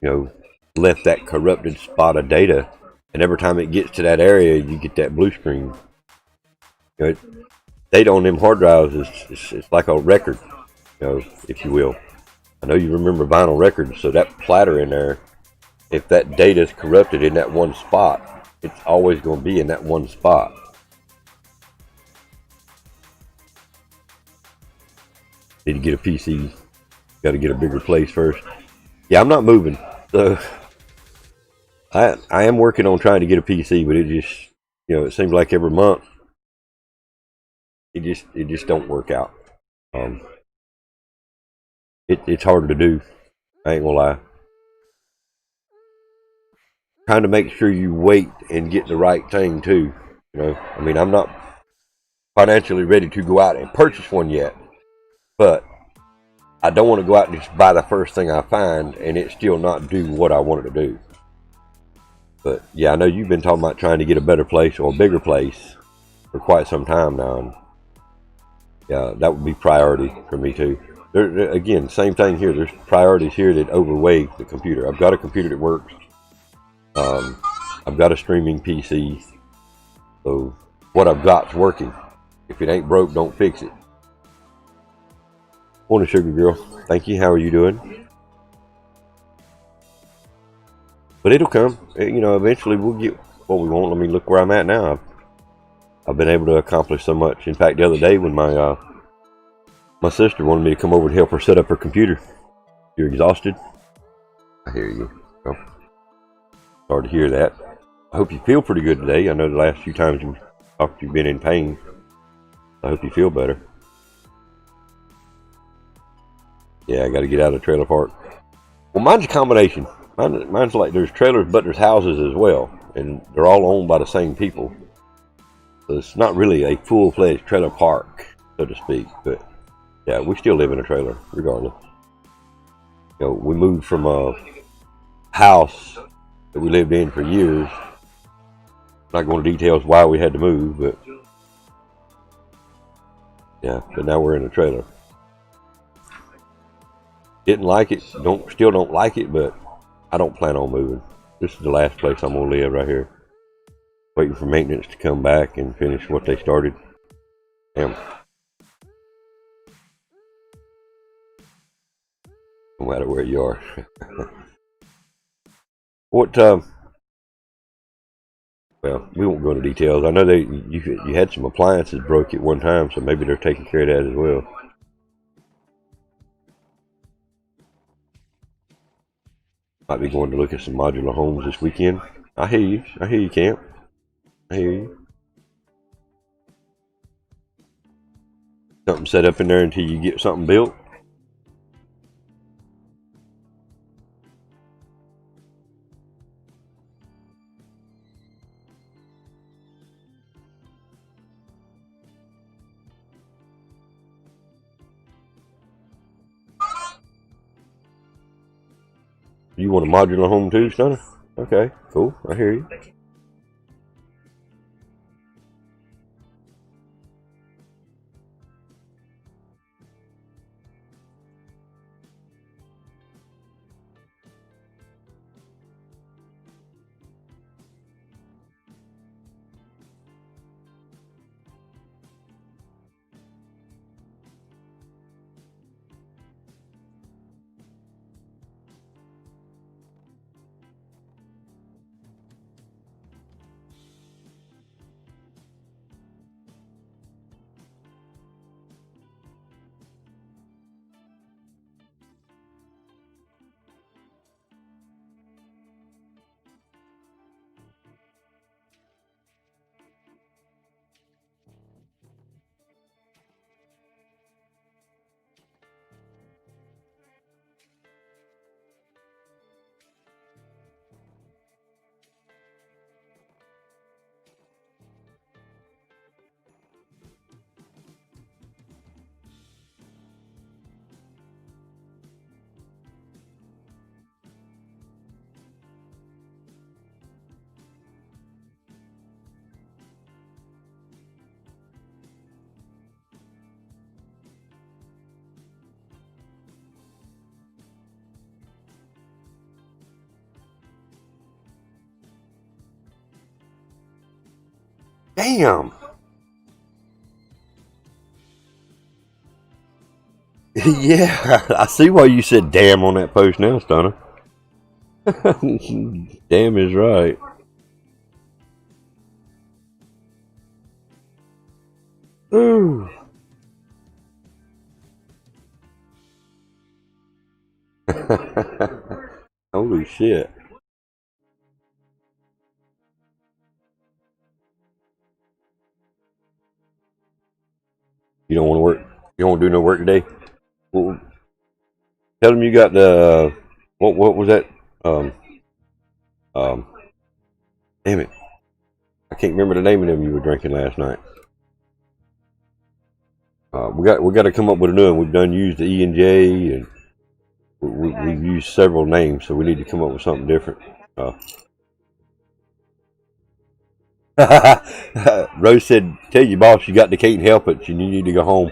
you know, left that corrupted spot of data, and every time it gets to that area, you get that blue screen. You know, data on them hard drives it's like a record, you know, if you will. I know you remember vinyl records, so that platter in there, if that data is corrupted in that one spot, it's always going to be in that one spot. Need to get a PC. Got to get a bigger place first. Yeah, I'm not moving. So I am working on trying to get a PC, but it just, you know, it seems like every month it just don't work out. It's harder to do. I ain't gonna lie. Trying to make sure you wait and get the right thing too. You know, I mean, I'm not financially ready to go out and purchase one yet, but I don't want to go out and just buy the first thing I find and it still not do what I want it to do. But yeah, I know you've been talking about trying to get a better place or a bigger place for quite some time now, and yeah, that would be priority for me too. Again, same thing here. There's priorities here that overweigh the computer. I've got a computer that works. I've got a streaming PC. So what I've got's working. If it ain't broke, don't fix it. Morning, Sugar Girl. Thank you. How are you doing? But it'll come. You know, eventually we'll get what we want. I mean, look where I'm at now. I've been able to accomplish so much. In fact, the other day when my sister wanted me to come over to help her set up her computer. You're exhausted? I hear you. Oh, sorry to hear that. I hope you feel pretty good today. I know the last few times you've been in pain. I hope you feel better. Yeah, I got to get out of the trailer park. Well, mine's a combination. Mine's like there's trailers, but there's houses as well, and they're all owned by the same people. So it's not really a full-fledged trailer park, so to speak. But yeah, we still live in a trailer, regardless. You know, we moved from a house that we lived in for years. Not going into details why we had to move, but Yeah, but now we're in a trailer. Didn't like it, still don't like it, but I don't plan on moving. This is the last place I'm gonna live right here. Waiting for maintenance to come back and finish what they started. Damn. No matter where you are. What well, we won't go into details. I know you had some appliances broke at one time, so maybe they're taking care of that as well. Might be going to look at some modular homes this weekend. I hear you. I hear you, Camp. I hear you. Something set up in there until you get something built. You want a modular home too, Stunner? Okay, cool. I hear you. Damn. Yeah, I see why you said damn on that post now, Stunner. Damn is right. Ooh. Holy shit. You don't want to work? You don't want to do no work today? Well, tell them you got the what was that? Um, um, damn it, I can't remember the name of them you were drinking last night. We got to come up with a new one. We've done used the E and J, and we've used several names, so we need to come up with something different. Rose said, "Tell your boss you got the can't help it, and you need to go home."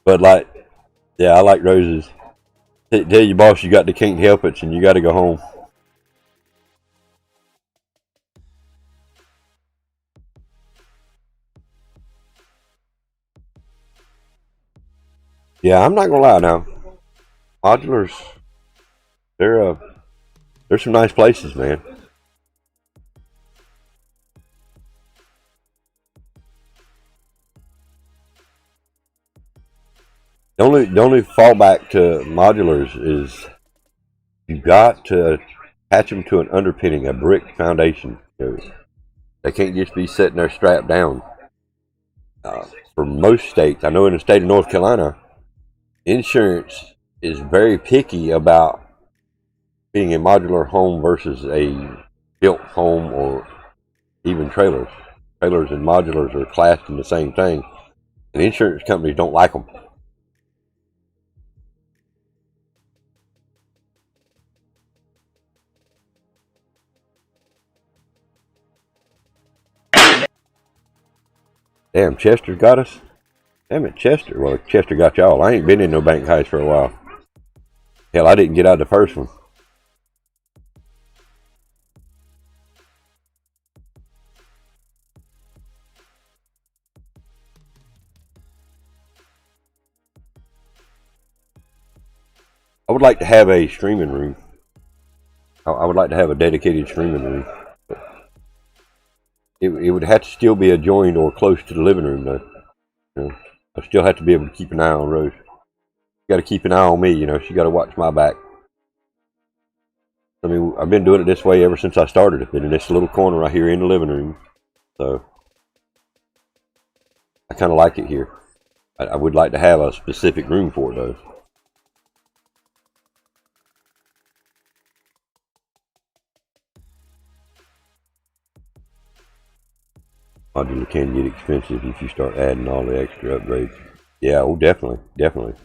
But like, yeah, I like Rose's. Tell your boss you got the can't help it, and you got to go home. Yeah, I'm not gonna lie now. Modulars, they're some nice places, man. The only fallback to modulars is you got to attach them to an underpinning, a brick foundation. They can't just be sitting there strapped down. For most states, I know in the state of North Carolina, insurance is very picky about being a modular home versus a built home or even trailers. Trailers and modulars are classed in the same thing, and insurance companies don't like them. Damn, Chester got us. Damn it, Chester. Well, Chester got y'all. I ain't been in no bank heist for a while. Hell, I didn't get out the first one. I would like to have a streaming room. I would like to have a dedicated streaming room. But it would have to still be adjoined or close to the living room, though. You know, I still have to be able to keep an eye on Rose. You got to keep an eye on me, you know. She got to watch my back. I mean, I've been doing it this way ever since I started. I've been in this little corner right here in the living room. So, I kind of like it here. I would like to have a specific room for it, though. Modular can get expensive if you start adding all the extra upgrades. Yeah, oh, definitely, definitely.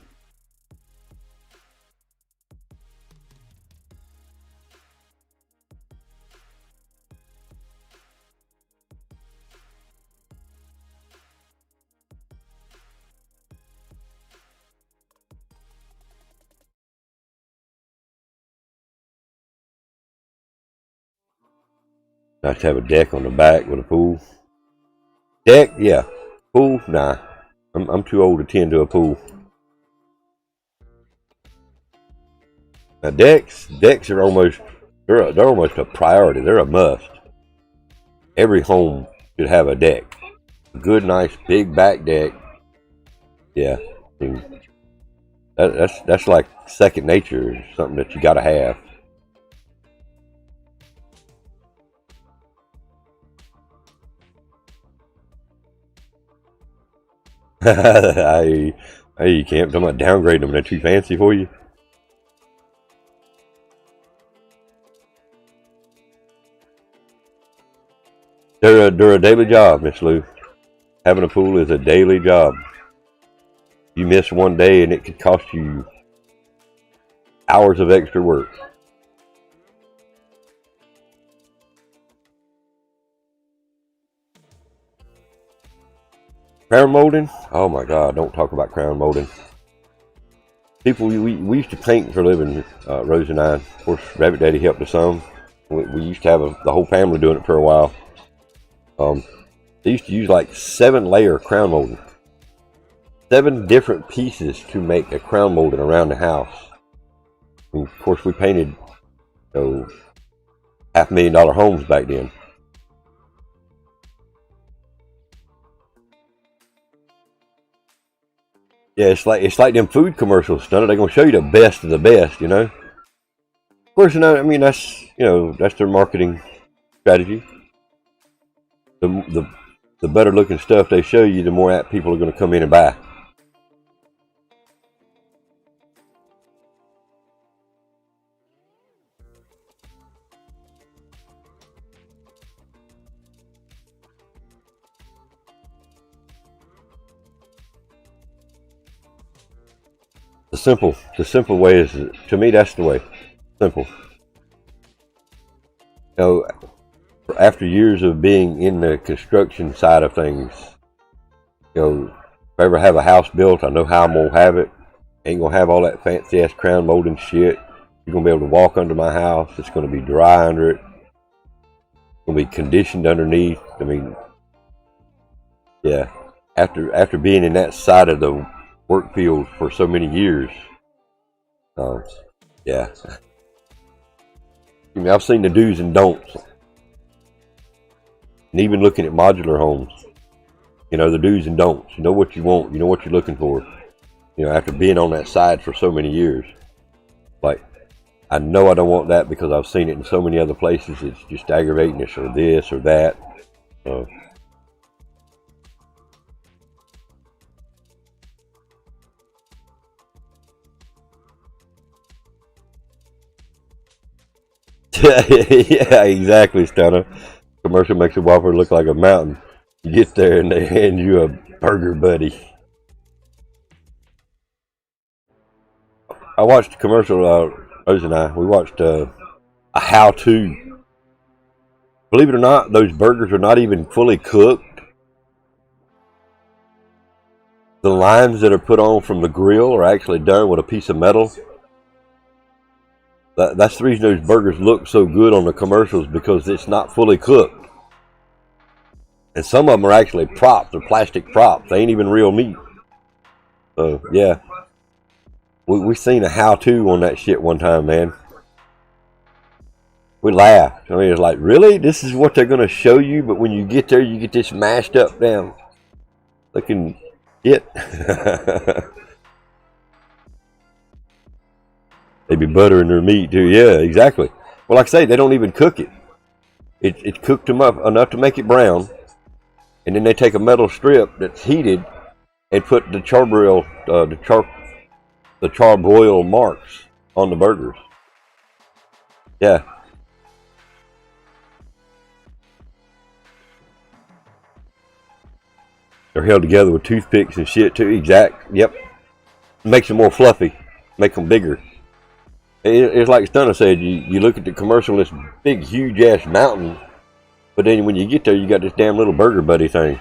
Nice to have a deck on the back with a pool. Deck, yeah. Pool, nah. I'm too old to tend to a pool. Now decks are almost they're almost a priority. They're a must. Every home should have a deck. A good, nice, big back deck. Yeah, I mean, that's like second nature. Something that you got to have. Hey, you can't talk about downgrading them. They're too fancy for you. They're a daily job, Miss Lou. Having a pool is a daily job. You miss one day and it could cost you hours of extra work. Crown molding? Oh my God, don't talk about crown molding. People, we used to paint for a living, Rose and I. Of course, Rabbit Daddy helped us some. We used to have the whole family doing it for a while. They used to use like 7-layer crown molding. 7 different pieces to make a crown molding around the house. And of course, we painted $500,000 homes back then. Yeah, it's like them food commercials, Stunner. They're gonna show you the best of the best, you know. Of course, you know. I mean, that's their marketing strategy. The better looking stuff they show you, the more apt people are gonna come in and buy. The simple way is, to me, that's the way. Simple. You know, after years of being in the construction side of things, you know, if I ever have a house built, I know how I'm gonna have it. Ain't gonna have all that fancy ass crown molding shit. You're gonna be able to walk under my house. It's gonna be dry under it. It's gonna be conditioned underneath. I mean, yeah. After being in that side of the work field for so many years, yeah. I mean, I've seen the do's and don'ts, and even looking at modular homes, you know, the do's and don'ts. You know what you want. You know what you're looking for. You know, after being on that side for so many years, like, I know I don't want that because I've seen it in so many other places. It's just aggravating us, or this or that. Yeah, exactly, Stunner. Commercial makes a Whopper look like a mountain. You get there and they hand you a burger buddy. I watched a commercial, Rose and I. We watched a how-to. Believe it or not, those burgers are not even fully cooked. the lines that are put on from the grill are actually done with a piece of metal. That's the reason those burgers look so good on the commercials, because it's not fully cooked. And some of them are actually props, or plastic props. They ain't even real meat. So, yeah. We seen a how-to on that shit one time, man. We laughed. I mean, it's like, really? This is what they're going to show you? But when you get there, you get this mashed up, damn, looking shit. They be buttering their meat too. Yeah, exactly. Well, like I say, they don't even cook it. It's cooked them up enough to make it brown, and then they take a metal strip that's heated and put the charbroil, the charbroil marks on the burgers. Yeah. They're held together with toothpicks and shit too. Exact. Yep. Makes them more fluffy. Make them bigger. It's like Stunner said, you look at the commercial, this big, huge-ass mountain, but then when you get there, you got this damn little burger buddy thing.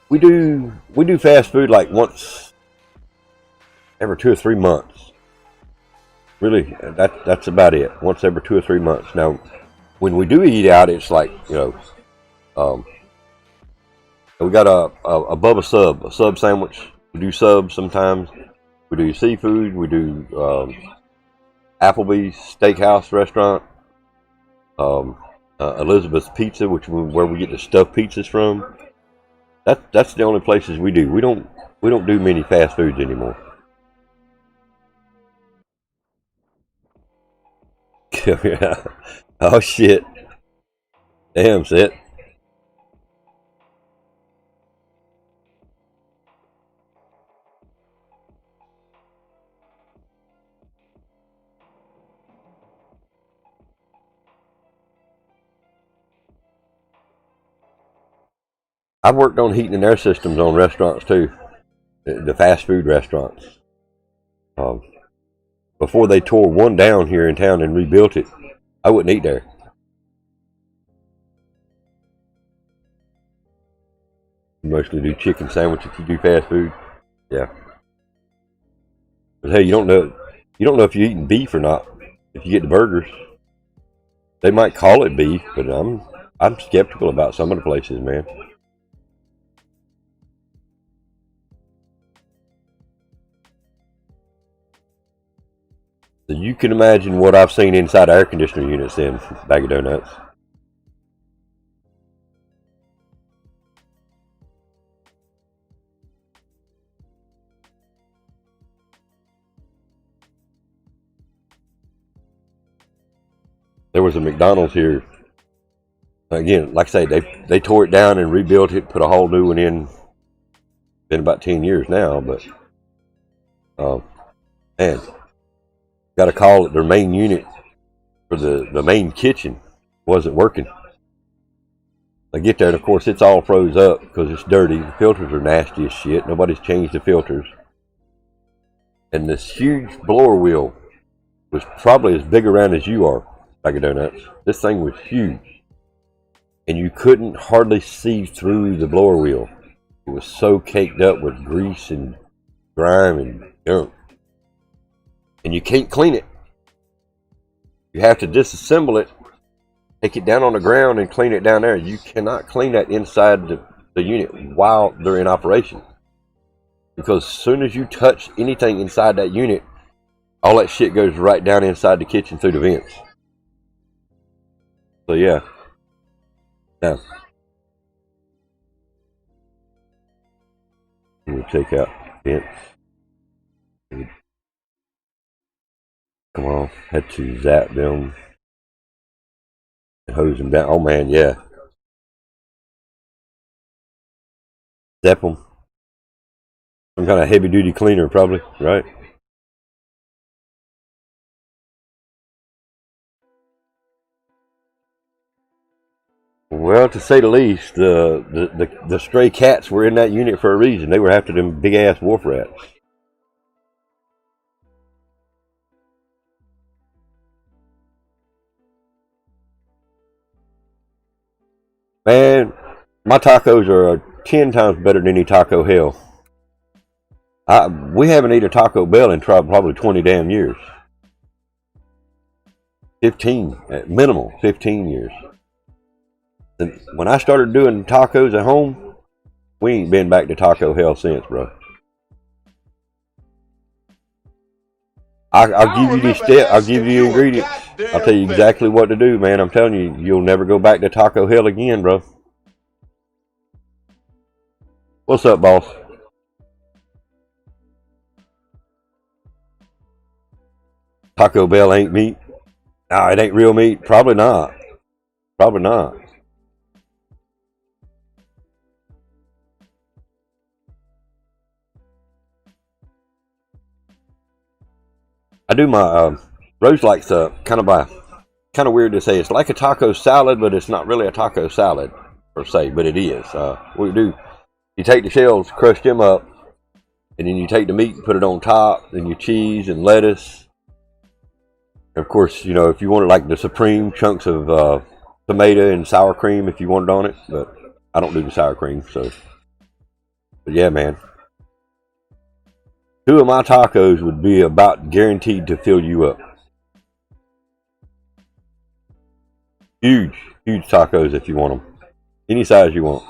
We do fast food like once every 2 or 3 months. Really, that's about it. Once every 2 or 3 months. Now, when we do eat out, it's like, we got a Bubba sub, a sub sandwich. We do subs sometimes. We do seafood. We do Applebee's Steakhouse restaurant. Elizabeth's Pizza, where we get the stuffed pizzas from. That's the only places we do. We don't do many fast foods anymore. Yeah. Oh shit. Damn, Seth. I've worked on heating and air systems on restaurants too, the fast food restaurants. Before they tore one down here in town and rebuilt it, I wouldn't eat there. You mostly do chicken sandwiches if you do fast food. Yeah. But hey, you don't know if you're eating beef or not. If you get the burgers, they might call it beef, but I'm skeptical about some of the places, man. So you can imagine what I've seen inside air conditioner units in Bag of Donuts. There was a McDonald's here. Again, like I say, they tore it down and rebuilt it, put a whole new one in. Been about 10 years now, but man, got a call that their main unit for the main kitchen wasn't working. I get there, and of course, it's all froze up because it's dirty. The filters are nasty as shit. Nobody's changed the filters. And this huge blower wheel was probably as big around as you are, Bag of Donuts. This thing was huge. And you couldn't hardly see through the blower wheel. It was so caked up with grease and grime and junk. And you can't clean it. You have to disassemble it, take it down on the ground and clean it down there. You cannot clean that inside the unit while they're in operation. Because as soon as you touch anything inside that unit, all that shit goes right down inside the kitchen through the vents. So yeah. Now, we'll take out vents. Come on, had to zap them and hose them down. Oh man, yeah. Zap them. Some kind of heavy duty cleaner, probably, right? Well, to say the least, the stray cats were in that unit for a reason. They were after them big ass wolf rats. Man, my tacos are 10 times better than any Taco Hell. We haven't eaten a Taco Bell in probably 20 damn years. 15, at minimal, 15 years. And when I started doing tacos at home, we ain't been back to Taco Hell since, bro. I'll give you these steps. I'll give you the ingredients. I'll tell you exactly what to do, man. I'm telling you, you'll never go back to Taco Hell again, bro. What's up, boss? Taco Bell ain't meat. Nah, it ain't real meat. Probably not. Probably not. I do my Rose likes kind of weird to say. It's like a taco salad, but it's not really a taco salad per se, but it is. What you do, you take the shells, crush them up, and then you take the meat and put it on top, then your cheese and lettuce. And of course, you know, if you wanted like the supreme chunks of tomato and sour cream, if you want it on it, but I don't do the sour cream, so. But yeah, man. 2 of my tacos would be about guaranteed to fill you up. Huge tacos if you want them. Any size you want.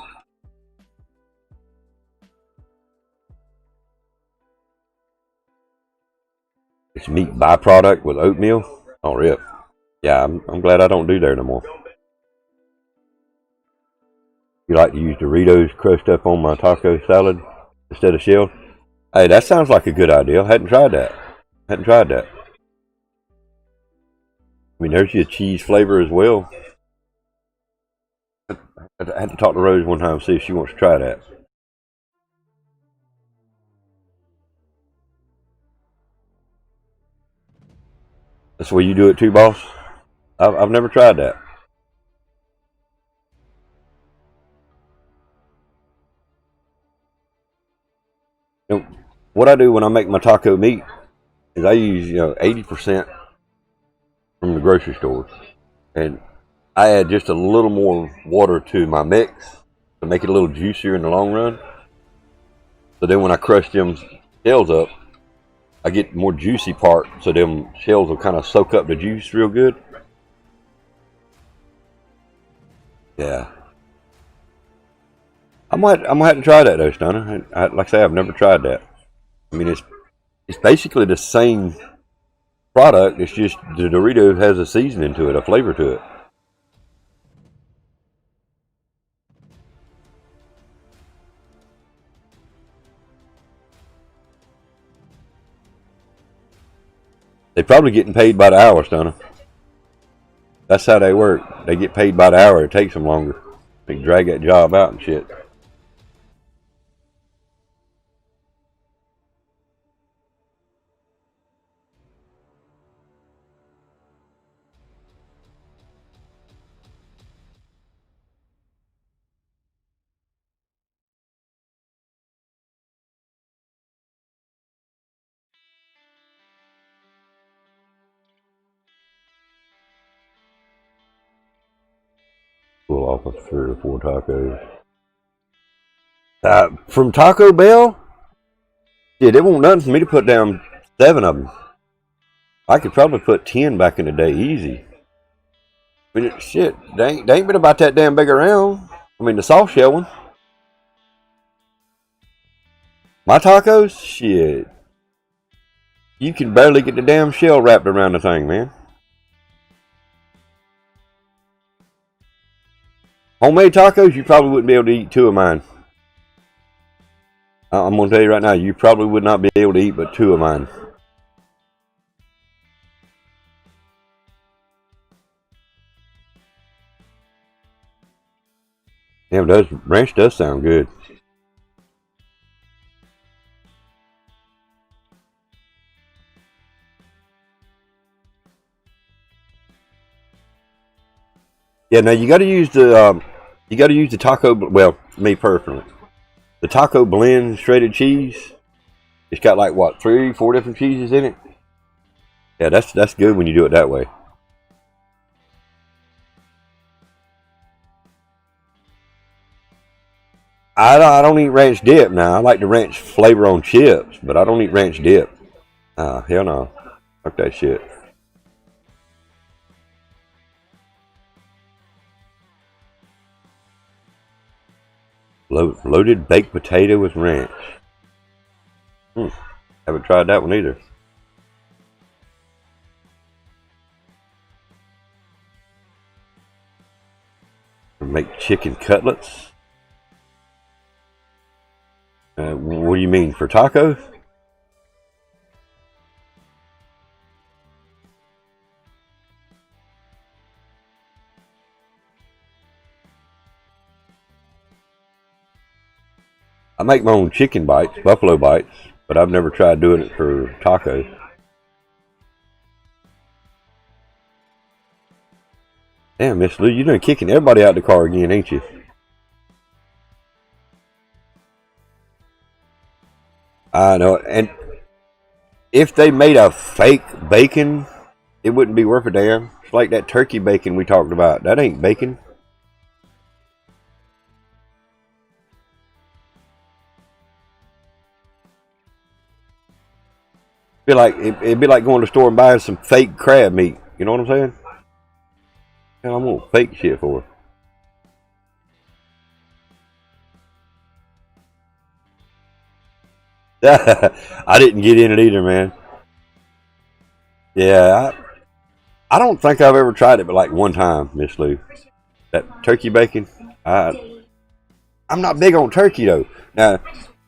It's meat byproduct with oatmeal. Oh, rip. Yeah, I'm glad I don't do there no more. You like to use Doritos crushed up on my taco salad instead of shell? Hey, that sounds like a good idea. Hadn't tried that. I mean, there's your cheese flavor as well. I had to talk to Rose one time and see if she wants to try that. That's the way you do it too, boss? I've never tried that. You know, what I do when I make my taco meat is I use 80% from the grocery store, and I add just a little more water to my mix to make it a little juicier in the long run. So then when I crush them shells up, I get more juicy part, so them shells will kind of soak up the juice real good. Yeah. I'm gonna have to try that though, Stunner. Like I say, I've never tried that. I mean, it's basically the same product. It's just the Dorito has a seasoning to it, a flavor to it. They're probably getting paid by the hour, Stunner. That's how they work. They get paid by the hour. It takes them longer. They can drag that job out and shit. Pull off of 3 or 4 tacos. From Taco Bell? Yeah, it won't nothing for me to put down 7 of them. I could probably put 10 back in the day, easy. I mean, shit, they ain't been about that damn big around. I mean, the soft shell one. My tacos? Shit. You can barely get the damn shell wrapped around the thing, man. Homemade tacos, you probably wouldn't be able to eat 2 of mine. I'm going to tell you right now, you probably would not be able to eat but 2 of mine. Damn, ranch does sound good. Yeah, now you got to use the taco. Well, me personally, the taco blend shredded cheese. It's got like what 3, 4 different cheeses in it. Yeah, that's good when you do it that way. I don't eat ranch dip now. I like the ranch flavor on chips, but I don't eat ranch dip. Hell no. Fuck that shit. Loaded baked potato with ranch. Haven't tried that one either. Make chicken cutlets. What do you mean, for tacos? I make my own chicken bites, buffalo bites, but I've never tried doing it for tacos. Damn, Miss Lou, you done kicking everybody out the car again, ain't you? I know, and if they made a fake bacon, it wouldn't be worth a damn. It's like that turkey bacon we talked about. That ain't bacon. It'd be like going to the store and buying some fake crab meat. You know what I'm saying? Hell, I'm gonna fake shit for it. I didn't get in it either, man. Yeah, I don't think I've ever tried it, but like one time, Miss Lou. That turkey bacon. I'm not big on turkey though. Now,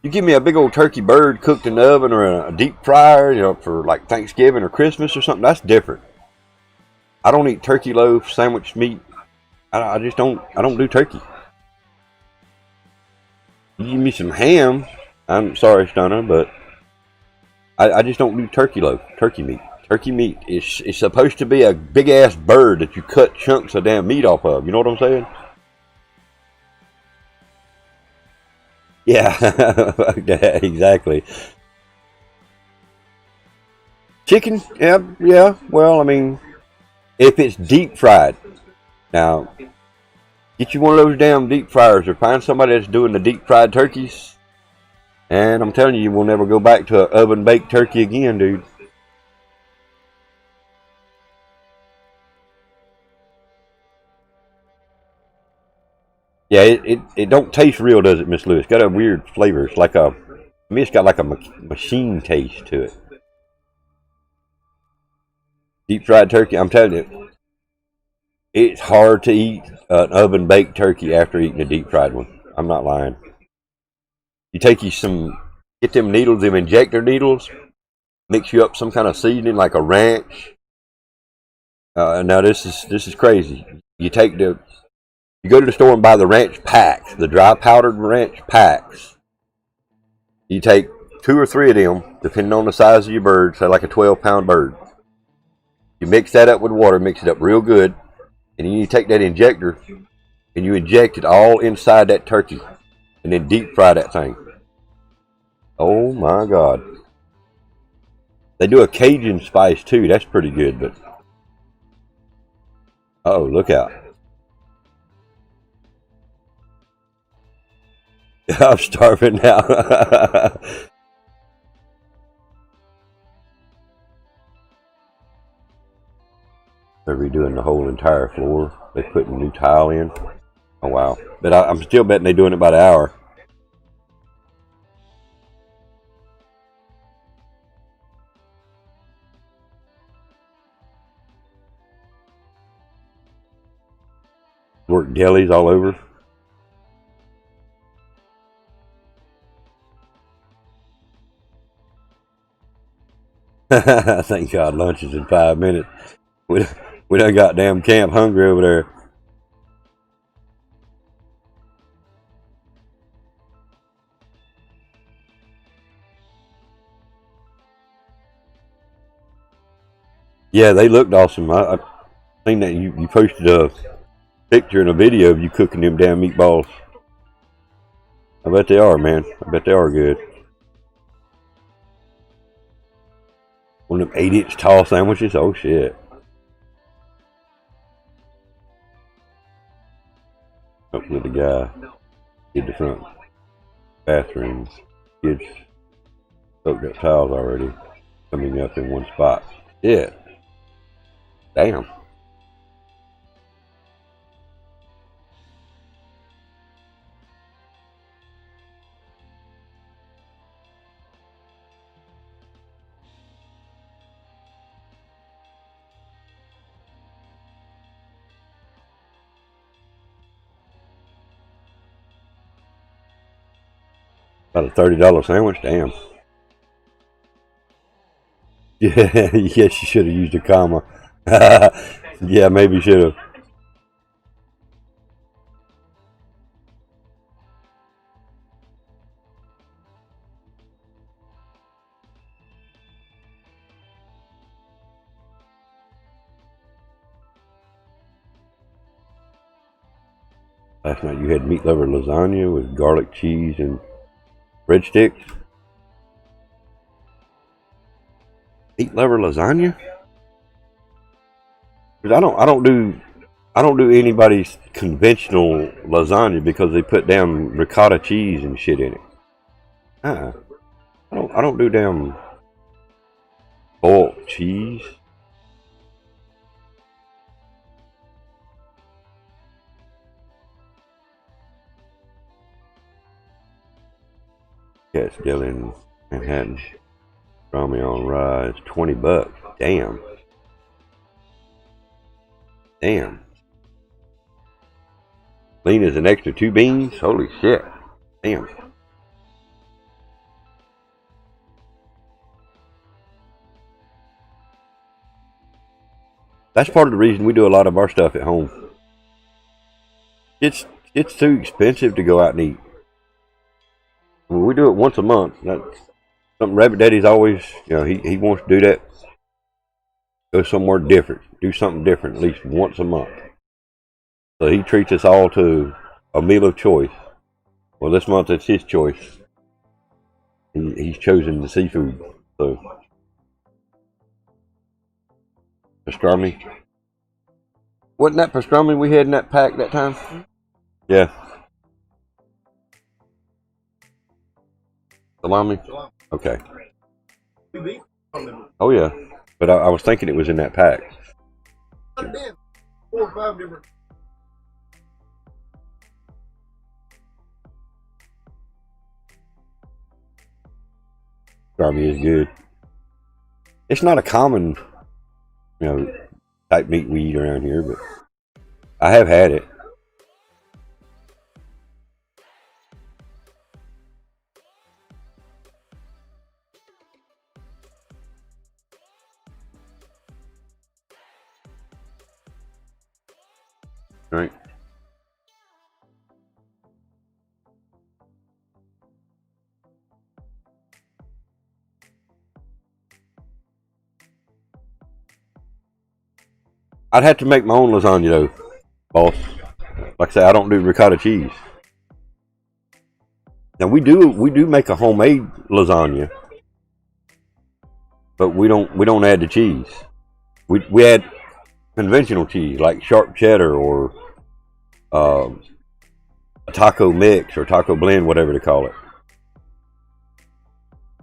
you give me a big old turkey bird cooked in the oven or a deep fryer, you know, for like Thanksgiving or Christmas or something. That's different. I don't eat turkey loaf, sandwich meat. I just don't. I don't do turkey. You give me some ham. I'm sorry, Stunner, but I just don't do turkey loaf, turkey meat. Turkey meat is supposed to be a big ass bird that you cut chunks of damn meat off of. You know what I'm saying? Yeah, exactly. Chicken, yeah. Well, I mean, if it's deep fried, now get you one of those damn deep fryers or find somebody that's doing the deep fried turkeys. And I'm telling you, you will never go back to an oven baked turkey again, dude. Yeah, it don't taste real, does it, Miss Lewis? It's got a weird flavor. It's like to me, it's got like a machine taste to it. Deep fried turkey, I'm telling you, it's hard to eat an oven baked turkey after eating a deep fried one. I'm not lying. You take get them needles, them injector needles, mix you up some kind of seasoning like a ranch. Now this is crazy. You go to the store and buy the ranch packs, the dry powdered ranch packs. You take 2 or 3 of them, depending on the size of your bird, say like a 12-pound bird. You mix that up with water, mix it up real good, and then you take that injector and you inject it all inside that turkey, and then deep fry that thing. Oh my God! They do a Cajun spice too. That's pretty good, but oh, look out! I'm starving now. They're redoing the whole entire floor. They're putting new tile in. Oh wow! But I'm still betting they're doing it by the hour. Work delis all over. Thank God lunch is in 5 minutes. We done got damn camp hungry over there. Yeah, they looked awesome. I seen that you posted a picture and a video of you cooking them damn meatballs. I bet they are, man. I bet they are good. One of them 8-inch tall sandwiches. Oh shit. Hopefully the guy did the front. bathrooms. Kids soaked up towels already coming up in one spot. Yeah. Damn. About a $30 sandwich? Damn. Yeah, yes, you should have used a comma. Yeah, maybe should have. Last night you had meat lover lasagna with garlic cheese and breadsticks. Meat lover lasagna? Because I don't do anybody's conventional lasagna because they put down ricotta cheese and shit in it. I don't do damn boiled cheese. Cat's Deli in Manhattan. Ramen on rye is $20. Damn. Damn. Lean is an extra 2 beans? Holy shit. Damn. That's part of the reason we do a lot of our stuff at home. It's too expensive to go out and eat. When we do it once a month, that's something Rabbit Daddy's always, he wants to do that. Go somewhere different. Do something different at least once a month. So he treats us all to a meal of choice. Well, this month it's his choice. He's chosen the seafood. So, pastrami. Wasn't that pastrami we had in that pack that time? Yeah. Salami? Okay. Oh, yeah. But I was thinking it was in that pack. 4 or 5 different. Pastrami is good. It's not a common, type meat we eat around here, but I have had it. Right. I'd have to make my own lasagna though, boss. Like I say, I don't do ricotta cheese. Now we do make a homemade lasagna, but we don't add the cheese. We add conventional cheese like sharp cheddar or a taco mix or taco blend, whatever they call it.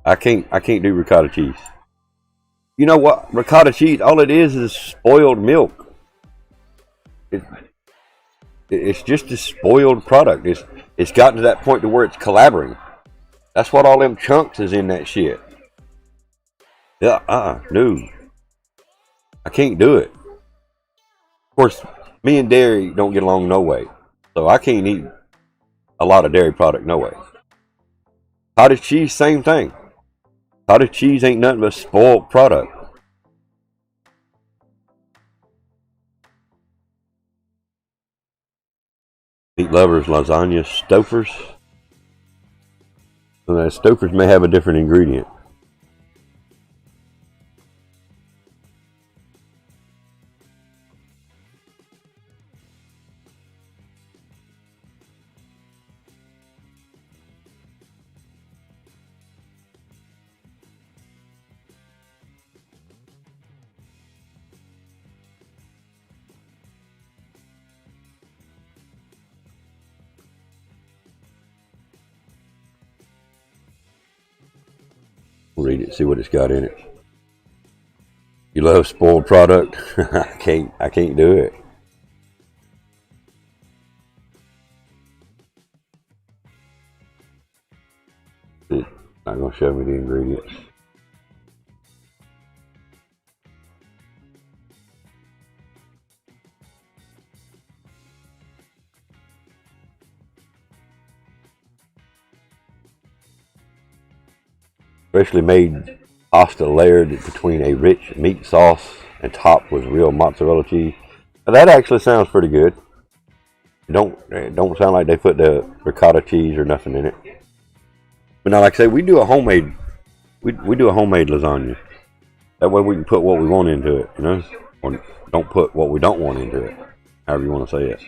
I can't do ricotta cheese. You know what? Ricotta cheese, all it is spoiled milk. It's just a spoiled product. It's gotten to that point to where it's collaborating. That's what all them chunks is in that shit. Yeah, no. I can't do it. Of course, me and dairy don't get along no way. So I can't eat a lot of dairy product no way. Cottage cheese, same thing. Cottage cheese ain't nothing but spoiled product. Meat lovers, lasagna, Stouffer's. So that Stouffer's may have a different ingredient. read it, see what it's got in it. You love spoiled product? I can't do it. It's not gonna show me the ingredients. Freshly made pasta layered between a rich meat sauce and topped with real mozzarella cheese. Now that actually sounds pretty good. It don't sound like they put the ricotta cheese or nothing in it. But now, like I say, we do a homemade lasagna. That way we can put what we want into it, you know, or don't put what we don't want into it. However you want to say it.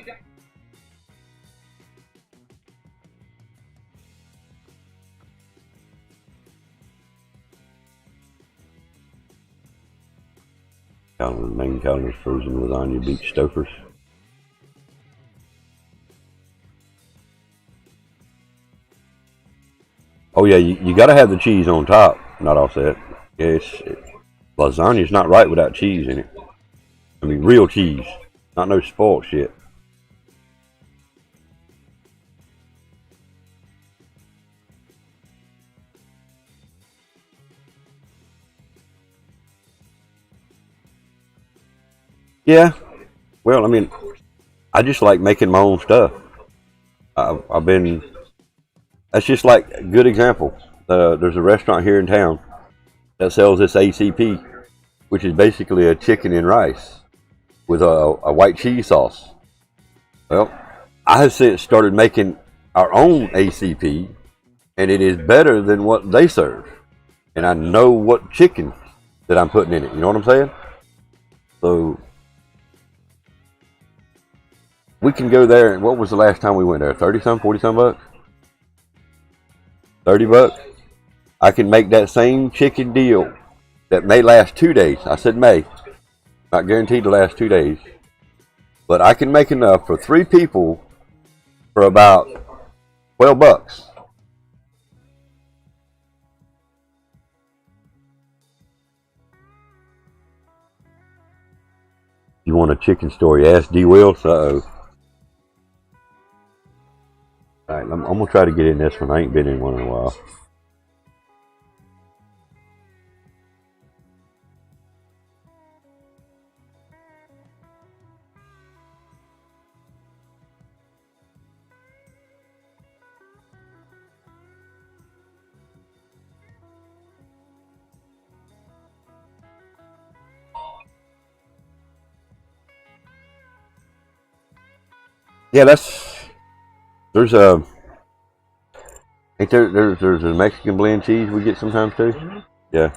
The main calendar is frozen lasagna beach stokers. Oh yeah, you got to have the cheese on top, not offset. Yeah, lasagna's not right without cheese in it. I mean, real cheese, not no spoiled shit. Yeah, well, I mean, I just like making my own stuff. That's just like a good example. There's a restaurant here in town that sells this ACP, which is basically a chicken and rice with a white cheese sauce. Well, I have since started making our own ACP, and it is better than what they serve. And I know what chicken that I'm putting in it. You know what I'm saying? So we can go there. And what was the last time we went there? 30-some, 40-some bucks? 30 bucks? I can make that same chicken deal that may last 2 days. I said may. Not guaranteed to last 2 days. But I can make enough for 3 people for about 12 bucks. You want a chicken story? Ask D. Wills. Uh-oh. Alright, I'm going to try to get in this one. I ain't been in one in a while. Yeah, there's a there's a Mexican blend cheese we get sometimes too. Yeah.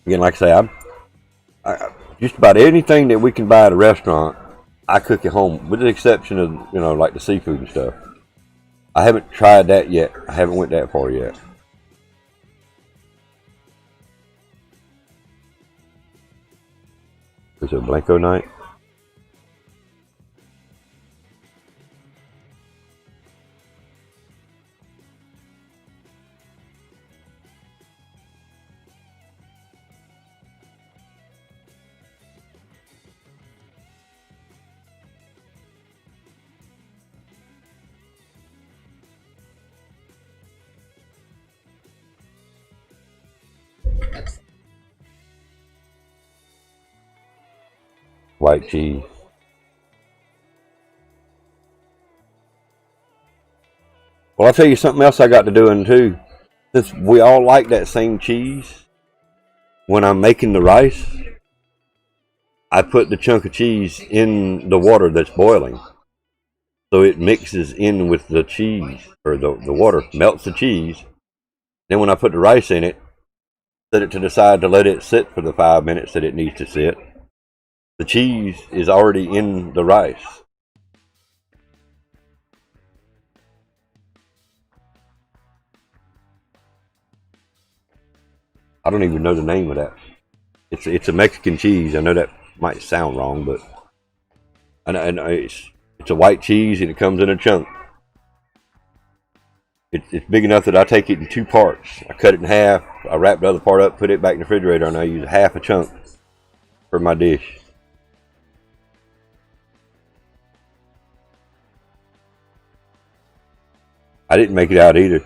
Again, like I say, I just about anything that we can buy at a restaurant, I cook at home, with the exception of, you know, like the seafood and stuff. I haven't tried that yet. I haven't went that far yet. Is it Blanco night? White cheese. Well, I'll tell you something else I got to doing too. Since we all like that same cheese, when I'm making the rice, I put the chunk of cheese in the water that's boiling. So it mixes in with the cheese, or the water melts the cheese. Then when I put the rice in it, set it to the side to let it sit for the 5 minutes that it needs to sit. The cheese is already in the rice. I don't even know the name of that. It's a Mexican cheese. I know that might sound wrong, but I know it's a white cheese and it comes in a chunk. It's big enough that I take it in 2 parts. I cut it in half. I wrap the other part up, put it back in the refrigerator, and I use half a chunk for my dish. I didn't make it out either.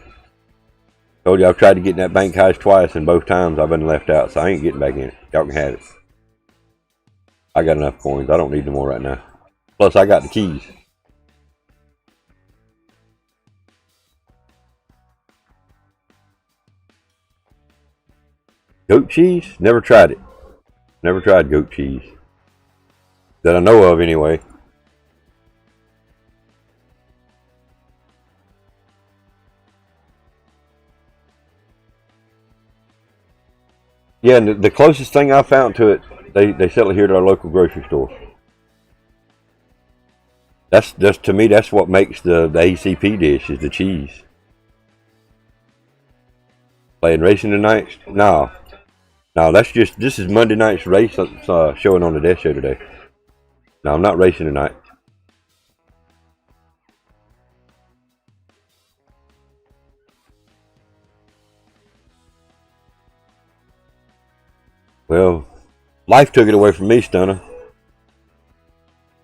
Told you I've tried to get in that bank heist twice, and both times I've been left out, so I ain't getting back in it. Y'all can have it. I got enough coins. I don't need no more right now. Plus, I got the keys. Goat cheese? Never tried it. Never tried goat cheese. That I know of, anyway. Yeah, and the closest thing I found to it, they sell it here at our local grocery store. That's to me, that's what makes the ACP dish, is the cheese. Playing racing tonight? No. No, this is Monday night's race showing on the death show today. No, I'm not racing tonight. Well, life took it away from me, Stunner.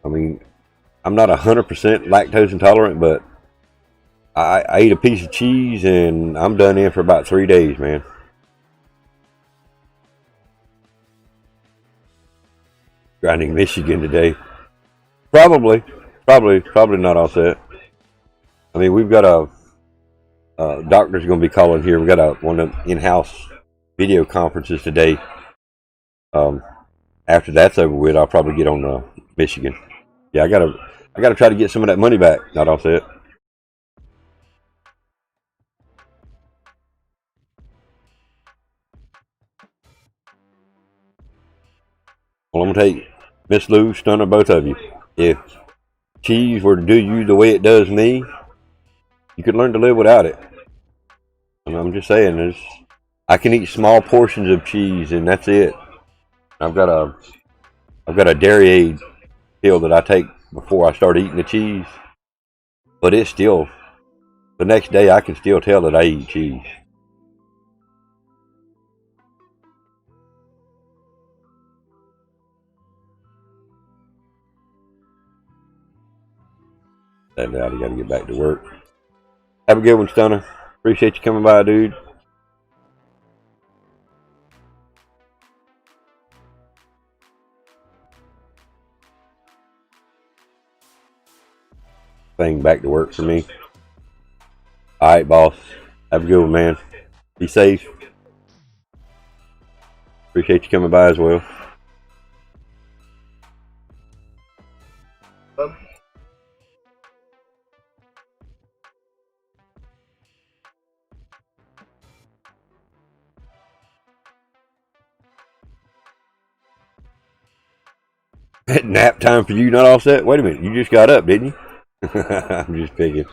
I mean, I'm not 100% lactose intolerant, but I ate a piece of cheese and I'm done in for about 3 days, man. Grinding Michigan today. Probably not all set. I mean, we've got a doctor's going to be calling here. We've got one of them in-house video conferences today. After that's over with, I'll probably get on Michigan. Yeah, I gotta try to get some of that money back. Not all set. Well, I'm gonna take Miss Lou, Stunner, both of you. If cheese were to do you the way it does me, you could learn to live without it. And I'm just saying, I can eat small portions of cheese and that's it. I've got a dairy aid pill that I take before I start eating the cheese, but it's still, the next day I can still tell that I eat cheese. That out, I gotta get back to work. Have a good one, Stunner. Appreciate you coming by, dude. Thing back to work for me. Alright, boss. Have a good one, man. Be safe. Appreciate you coming by as well. Nap time for you, not all set? Wait a minute, you just got up, didn't you? I'm just picking.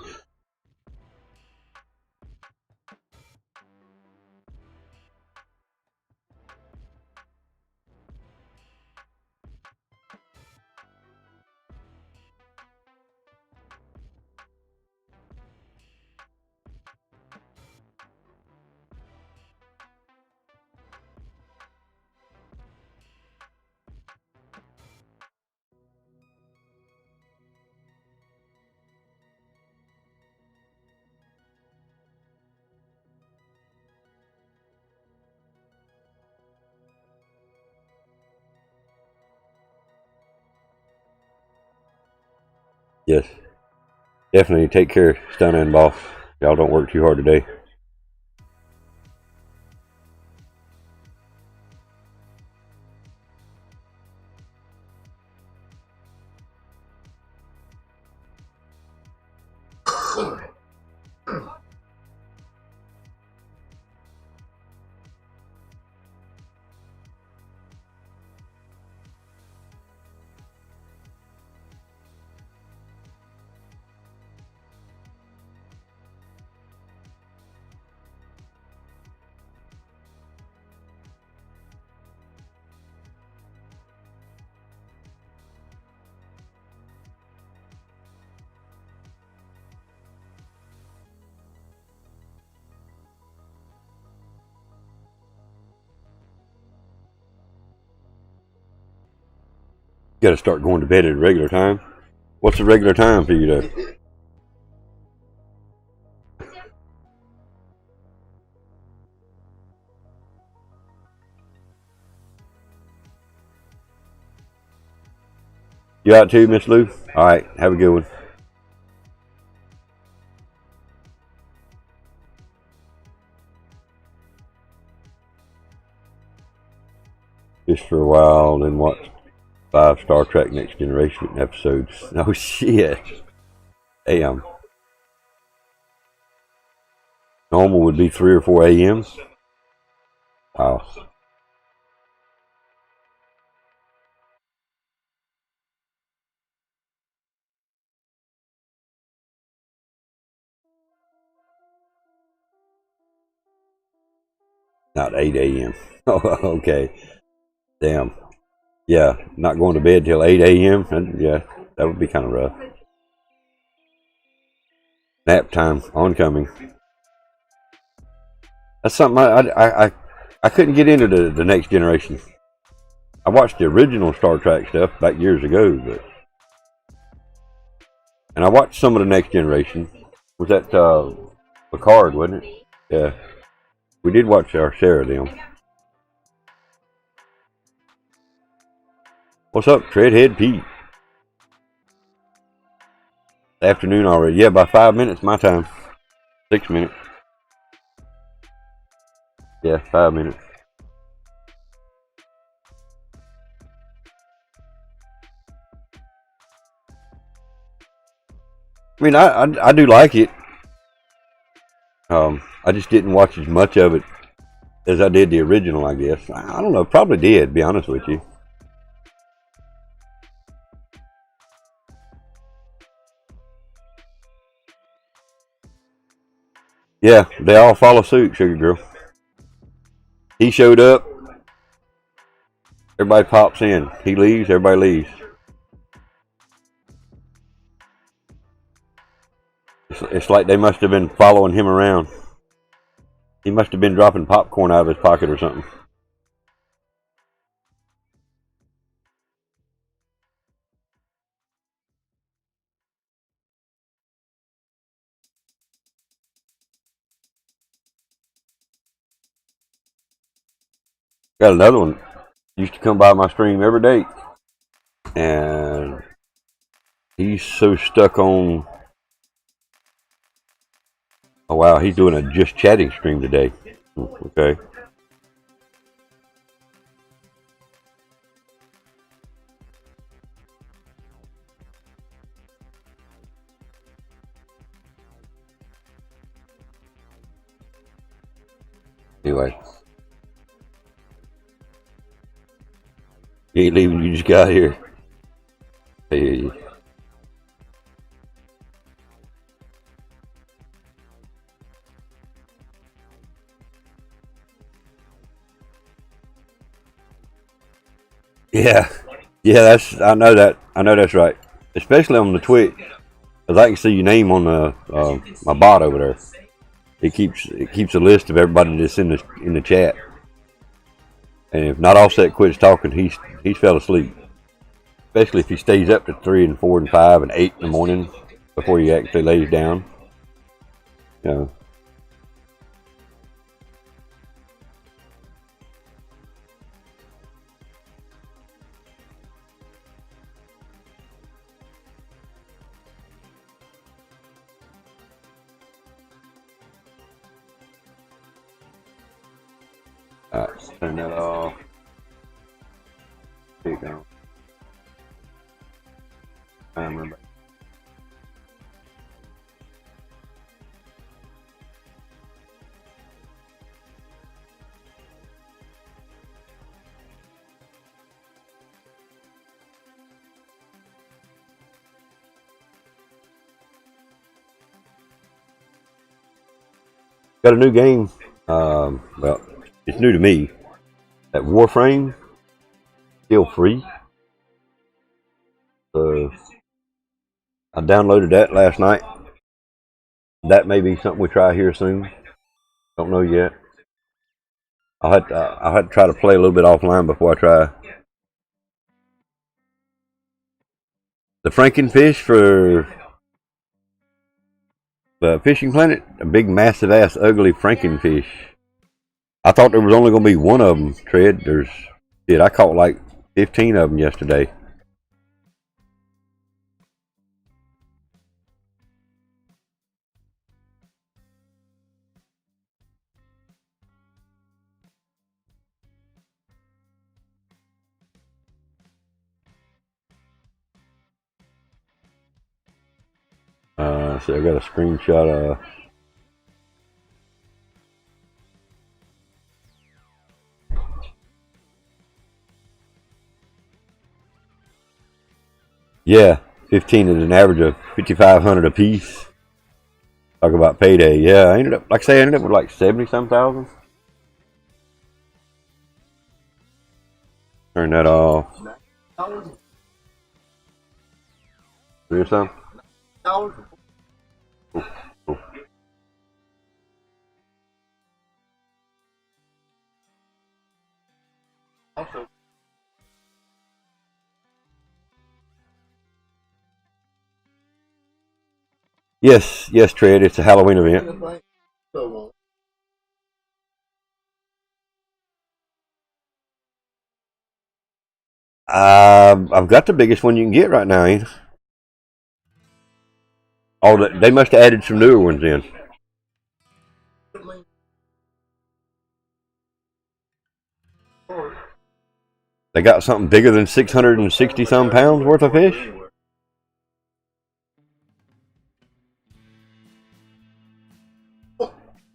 Yes. Definitely take care, Stunner and boss. Y'all don't work too hard today. Got to start going to bed at a regular time. What's the regular time for you though? You out too, Miss Lou? All right, have a good one. Just for a while, then watch 5 Star Trek Next Generation episodes. Oh shit! Damn. Normal would be 3 or 4 a.m. Wow. Not 8 a.m. Oh, okay. Damn. Yeah, not going to bed till 8 a.m. Yeah, that would be kind of rough. Nap time oncoming. That's something I couldn't get into the Next Generation. I watched the original Star Trek stuff back years ago, and I watched some of the Next Generation. Was that Picard, wasn't it? Yeah, we did watch our share of them. What's up, Treadhead Pete? Afternoon already. Yeah, by 5 minutes my time. 6 minutes. Yeah, 5 minutes. I mean, I do like it. I just didn't watch as much of it as I did the original, I guess. I don't know, probably did, to be honest with you. Yeah, they all follow suit, Sugar Girl. He showed up, everybody pops in. He leaves, everybody leaves. It's like they must have been following him around. He must have been dropping popcorn out of his pocket or something. Got another one. Used to come by my stream every day. And he's so stuck on... Oh wow, he's doing a just chatting stream today. Okay. Anyway. You ain't leaving, you just got here. Hey. Yeah, I know that's right. Especially on the Twitch, because I can see your name on the my bot over there. It keeps a list of everybody that's in the chat. And if not Offset quits talking, he's fell asleep. Especially if he stays up to 3 and 4 and 5 and 8 in the morning before he actually lays down. You know. Alright, turn that off. There you go. I remember. Got a new game. Well, it's new to me. That Warframe, still free. So I downloaded that last night. That may be something we try here soon. Don't know yet. I'll have to try to play a little bit offline before I try. The Frankenfish for the Fishing Planet. A big, massive ass, ugly Frankenfish. I thought there was only going to be one of them, Tread. I caught like 15 of them yesterday. See, I got a screenshot of. Yeah, 15 is an average of 5,500 a piece. Talk about payday. Yeah, I ended up, like I say, I ended up with like 70-some thousand. Turn that off. Here's some. Cool. Also. Yes, Tread. It's a Halloween event. I've got the biggest one you can get right now, ain't I? Oh, they must have added some newer ones in. They got something bigger than 660-some pounds worth of fish?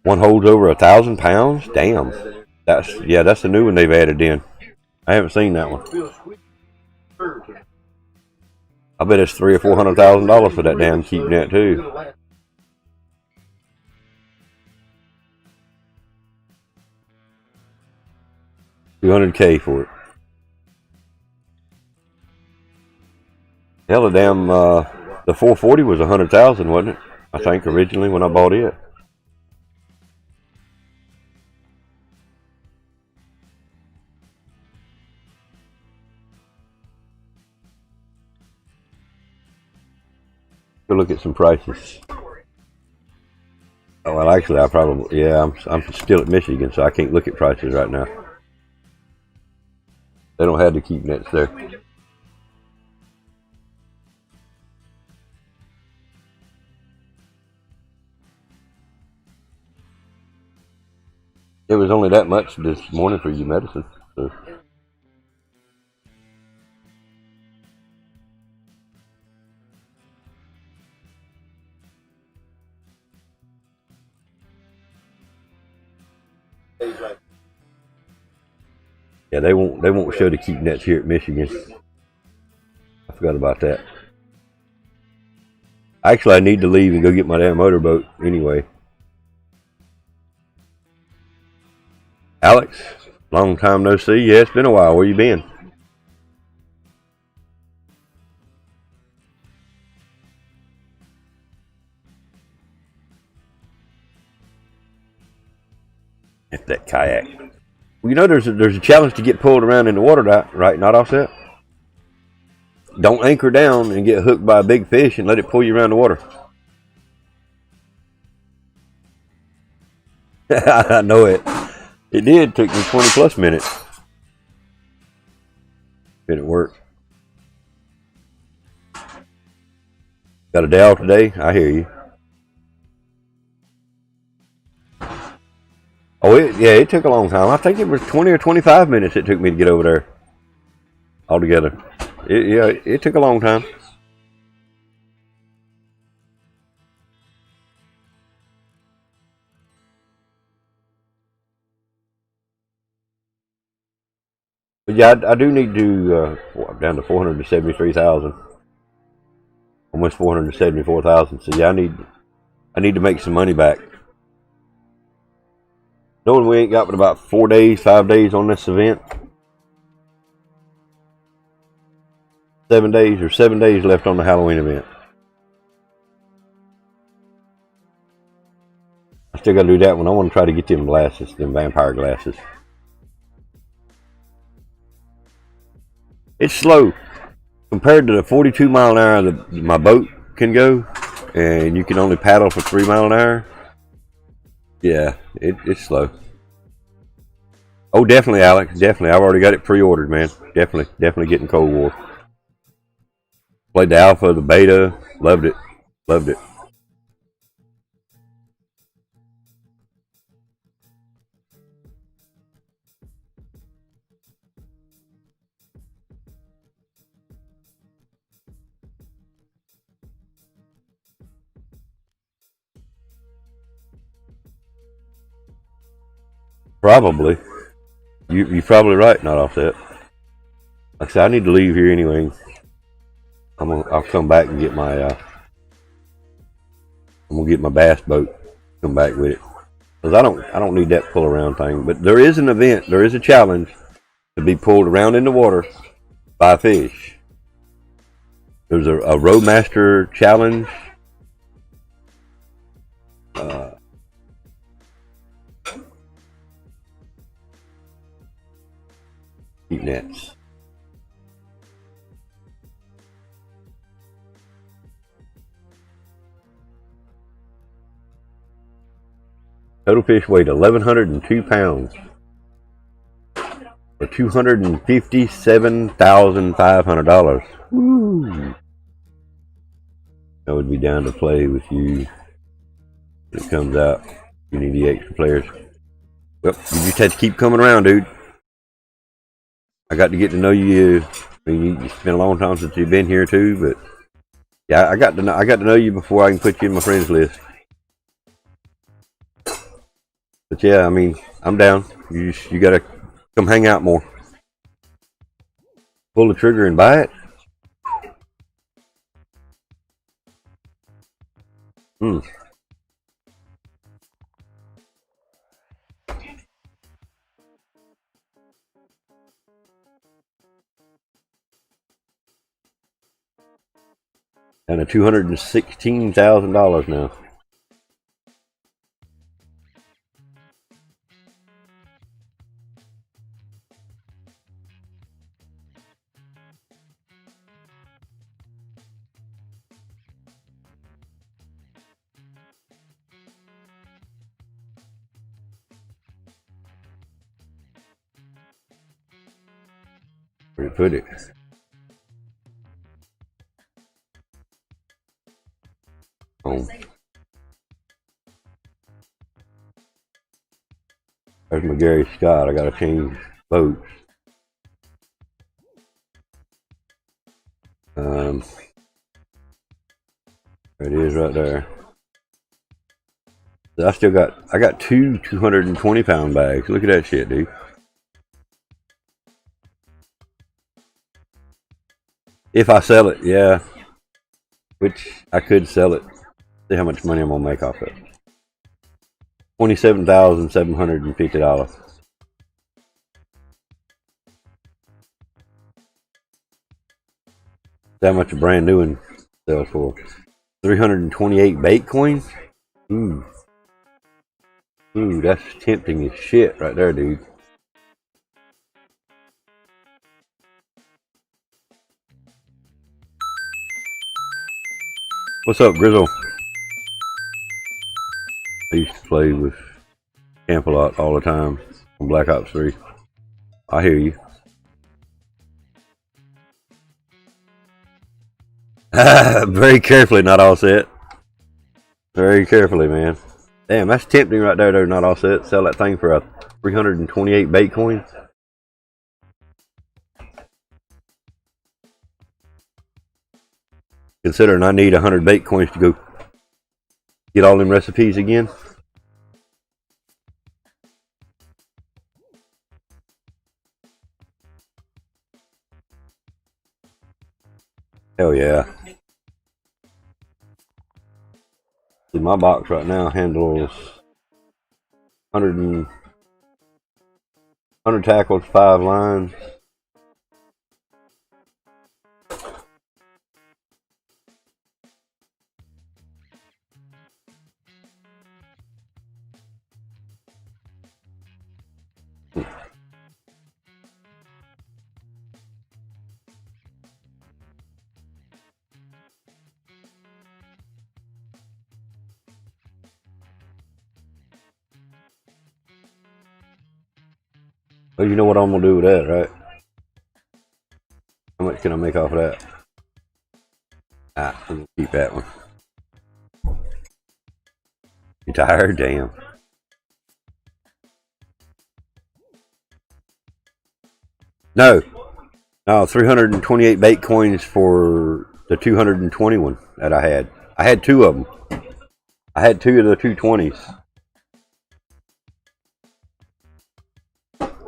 One holds over 1,000 pounds? Damn. That's the new one they've added in. I haven't seen that one. I bet it's $300,000 or $400,000 for that damn keep net too. $200K for it. Hell, the damn the 440 was 100,000, wasn't it? I think originally when I bought it. Go look at some prices. Oh, well, actually, I'm still at Michigan, so I can't look at prices right now. They don't have the keep nets there. It was only that much this morning for your medicine. So. Yeah, they won't show the keep nets here at Michigan. I forgot about that. Actually, I need to leave and go get my damn motorboat anyway. Alex, long time no see. Yeah, it's been a while. Where you been? At that kayak. Well, you know, there's a challenge to get pulled around in the water, right? Not offset. Don't anchor down and get hooked by a big fish and let it pull you around the water. I know it. It did. Took me 20+ minutes. Didn't work. Got a day off today? I hear you. Oh, it took a long time. I think it was 20 or 25 minutes it took me to get over there. Altogether. It took a long time. But yeah, I do need to, down to 473,000. Almost 474,000. So yeah, I need to make some money back. Knowing we ain't got but about 5 days on this event. 7 days left on the Halloween event. I still got to do that one. I want to try to get them glasses, them vampire glasses. It's slow. compared to the 42 mile an hour that my boat can go, and you can only paddle for 3 mile an hour. Yeah, it's slow. Oh, definitely, Alex. Definitely. I've already got it pre-ordered, man. Definitely getting Cold War. Played the alpha, the beta. Loved it. Loved it. Probably. You're probably right, not offset. Like I said, I need to leave here anyway. I'll come back and get my I'm gonna get my bass boat. Come back with it. Because I don't need that pull around thing. But there is an event, there is a challenge to be pulled around in the water by a fish. There's a Roadmaster challenge. Keep nets. Total fish weight 1,102 pounds for $257,500. Woo! I would be down to play with you when it comes out. You need the extra players. Well, you just have to keep coming around, dude. I got to get to know you. I mean, it's been a long time since you've been here too, but yeah, I got to know you before I can put you in my friends list. But yeah, I mean, I'm down. You gotta come hang out more. Pull the trigger and buy it. And a $216,000 now. Where to put it? Oh. There's my Gary Scott. I gotta change boats. There it is right there. I got two 220-pound bags. Look at that shit, dude. If I sell it, yeah. Which I could sell it. See how much money I'm gonna make off it. $27,750. How much a brand new one sells for? 328 bait coins? Ooh. Ooh, that's tempting as shit right there, dude. What's up, Grizzle? I used to play with Camp-A-Lot all the time on Black Ops 3. I hear you. Very carefully, not all set. Very carefully, man. Damn, that's tempting right there. They're not all set. Sell that thing for a 328 bait coins. Considering I need 100 bait coins to go get all them recipes again. Hell yeah. See, my box right now handles 100 tackles, 5 lines. Well, you know what I'm gonna do with that, right? How much can I make off of that? We're gonna keep that one. You tired? Damn. No, 328 bait coins for the 221 that I had. I had two of them. I had two of the 220s.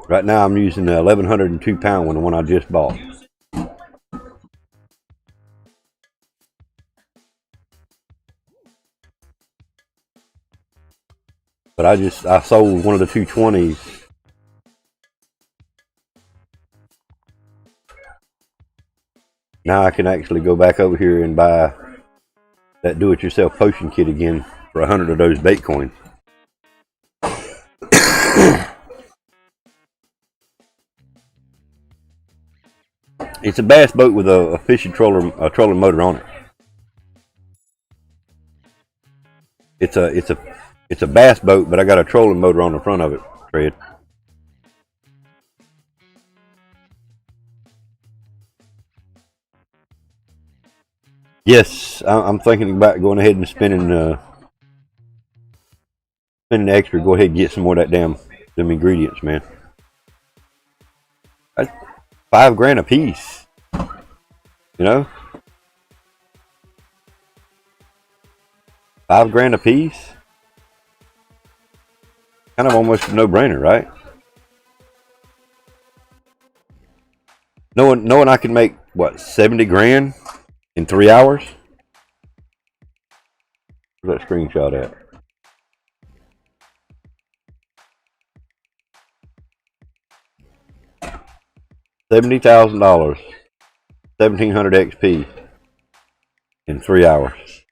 Right now I'm using the 1102 pound one, the one I just bought. But I sold one of the 220s. Now I can actually go back over here and buy that do-it-yourself potion kit again for 100 of those bait coins. It's a bass boat with a fishing trolling motor on it. It's a bass boat, but I got a trolling motor on the front of it, Fred. Yes, I'm thinking about going ahead and spending the extra. Go ahead and get some more of them ingredients, man. That's $5 a piece. You know, $5 a piece. Kind of almost a no-brainer, right? Knowing I can make what, 70 grand in 3 hours. Where's that screenshot at? $70,000, 1,700 XP in 3 hours.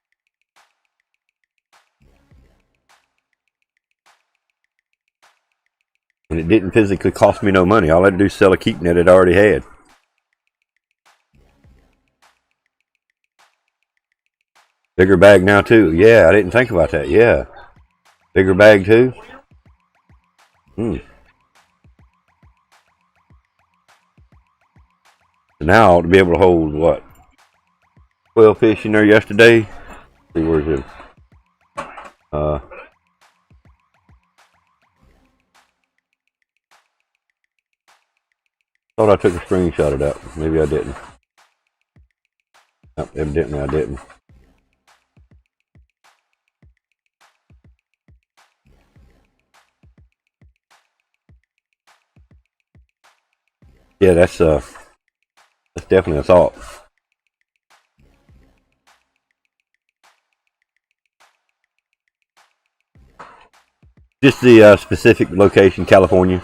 And it didn't physically cost me no money. All I had to do is sell a keep net it already had. Bigger bag now too. Yeah, I didn't think about that. Yeah. Bigger bag too. So now I ought to be able to hold what? 12 fish in there yesterday. Let's see, where's it? Thought I took a screenshot of that. Maybe I didn't. Nope, evidently I didn't. Yeah, that's definitely a thought. Just the specific location, California.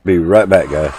Be right back, guys.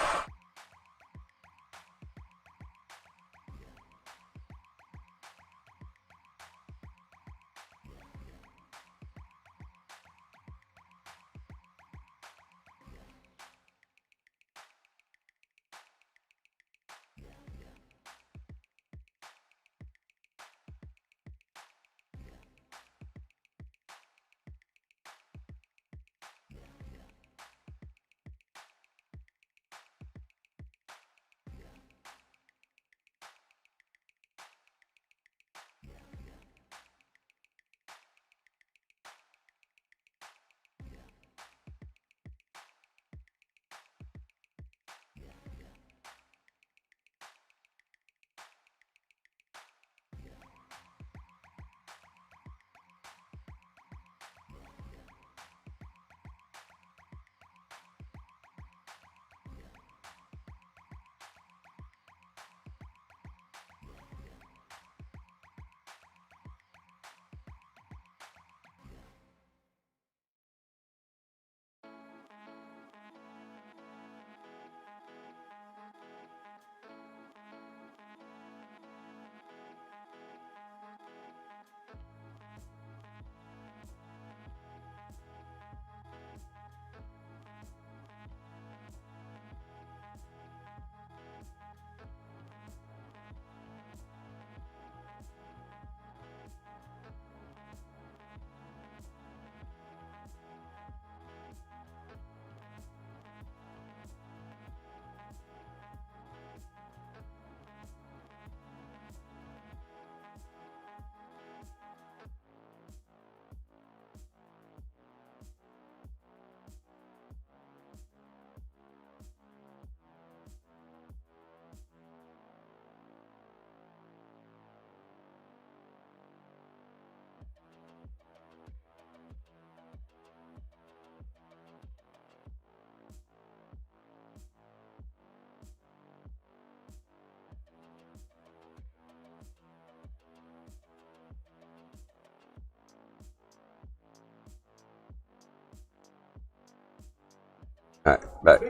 Alright, back.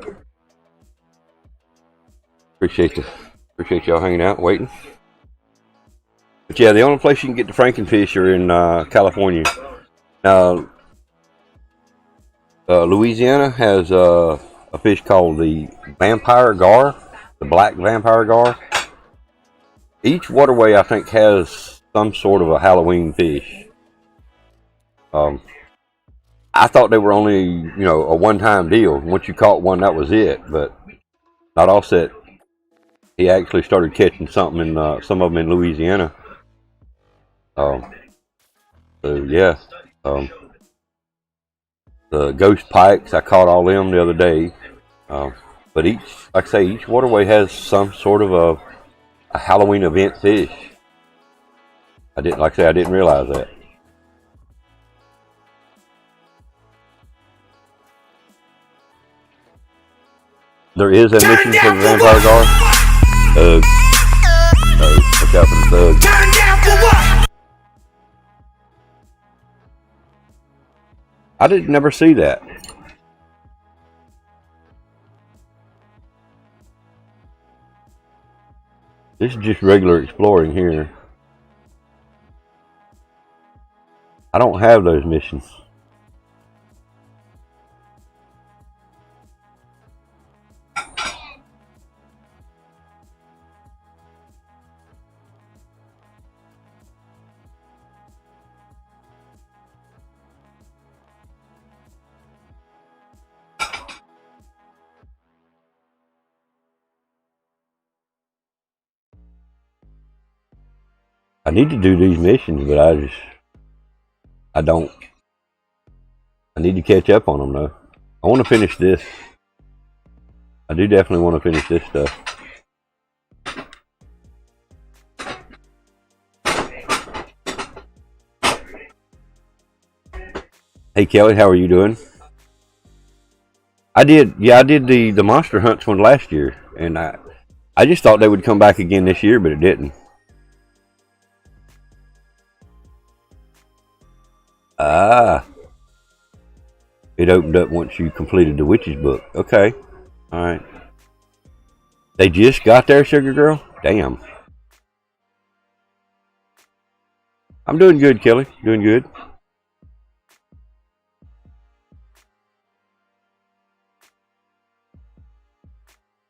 Appreciate y'all hanging out, waiting. But yeah, the only place you can get the frankenfish are in California. Now, Louisiana has a fish called the vampire gar, the black vampire gar. Each waterway, I think, has some sort of a Halloween fish. I thought they were only, a one-time deal. Once you caught one, that was it. But not offset. He actually started catching something in some of them in Louisiana. So yeah, the ghost pikes, I caught all them the other day. But like I say, each waterway has some sort of a Halloween event fish. I didn't realize that. There is a mission for the vampire gar. Look out for the thugs. Turn down for what? I didn't never see that. This is just regular exploring here. I don't have those missions. I need to do these missions, but I don't. I need to catch up on them though. I want to finish this. I do definitely want to finish this stuff. Hey Kelly, how are you doing? I did the monster hunts one last year, and I just thought they would come back again this year, but it didn't. It opened up once you completed the witch's book. Okay. Alright. They just got there, Sugar Girl? Damn. I'm doing good, Kelly. Doing good.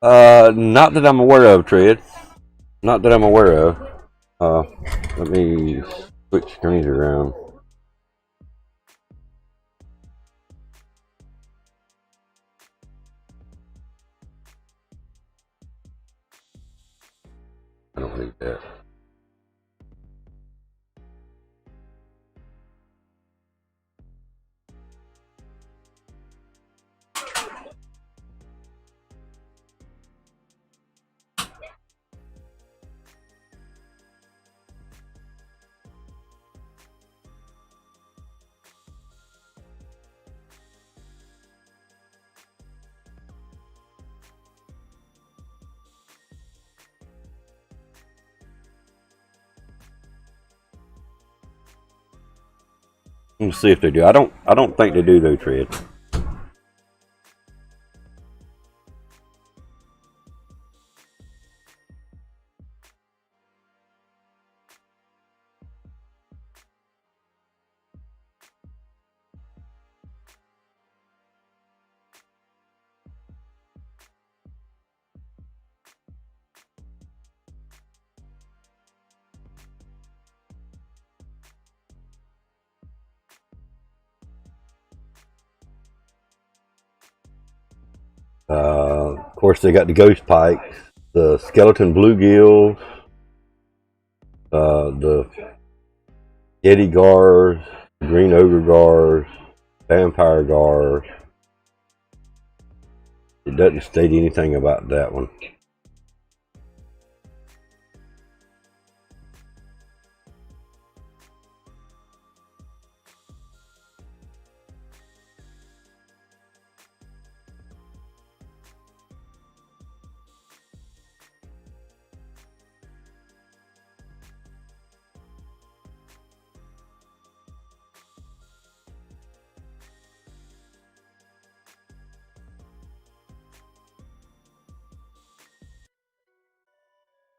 Not that I'm aware of, Tread. Not that I'm aware of. Let me switch screens around. I don't need that. Let's see if they do. I don't think they do though, Tread. Of course, they got the ghost pikes, the skeleton bluegills, the yeti gars, green ogre gars, vampire gars. It doesn't state anything about that one.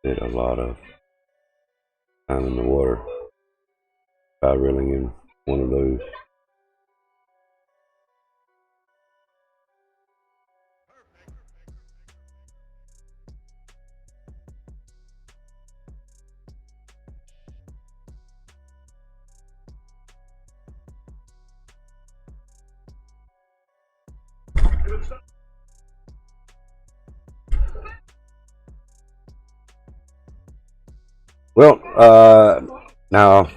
Did a lot of time in the water by reeling in one of those. Well, now,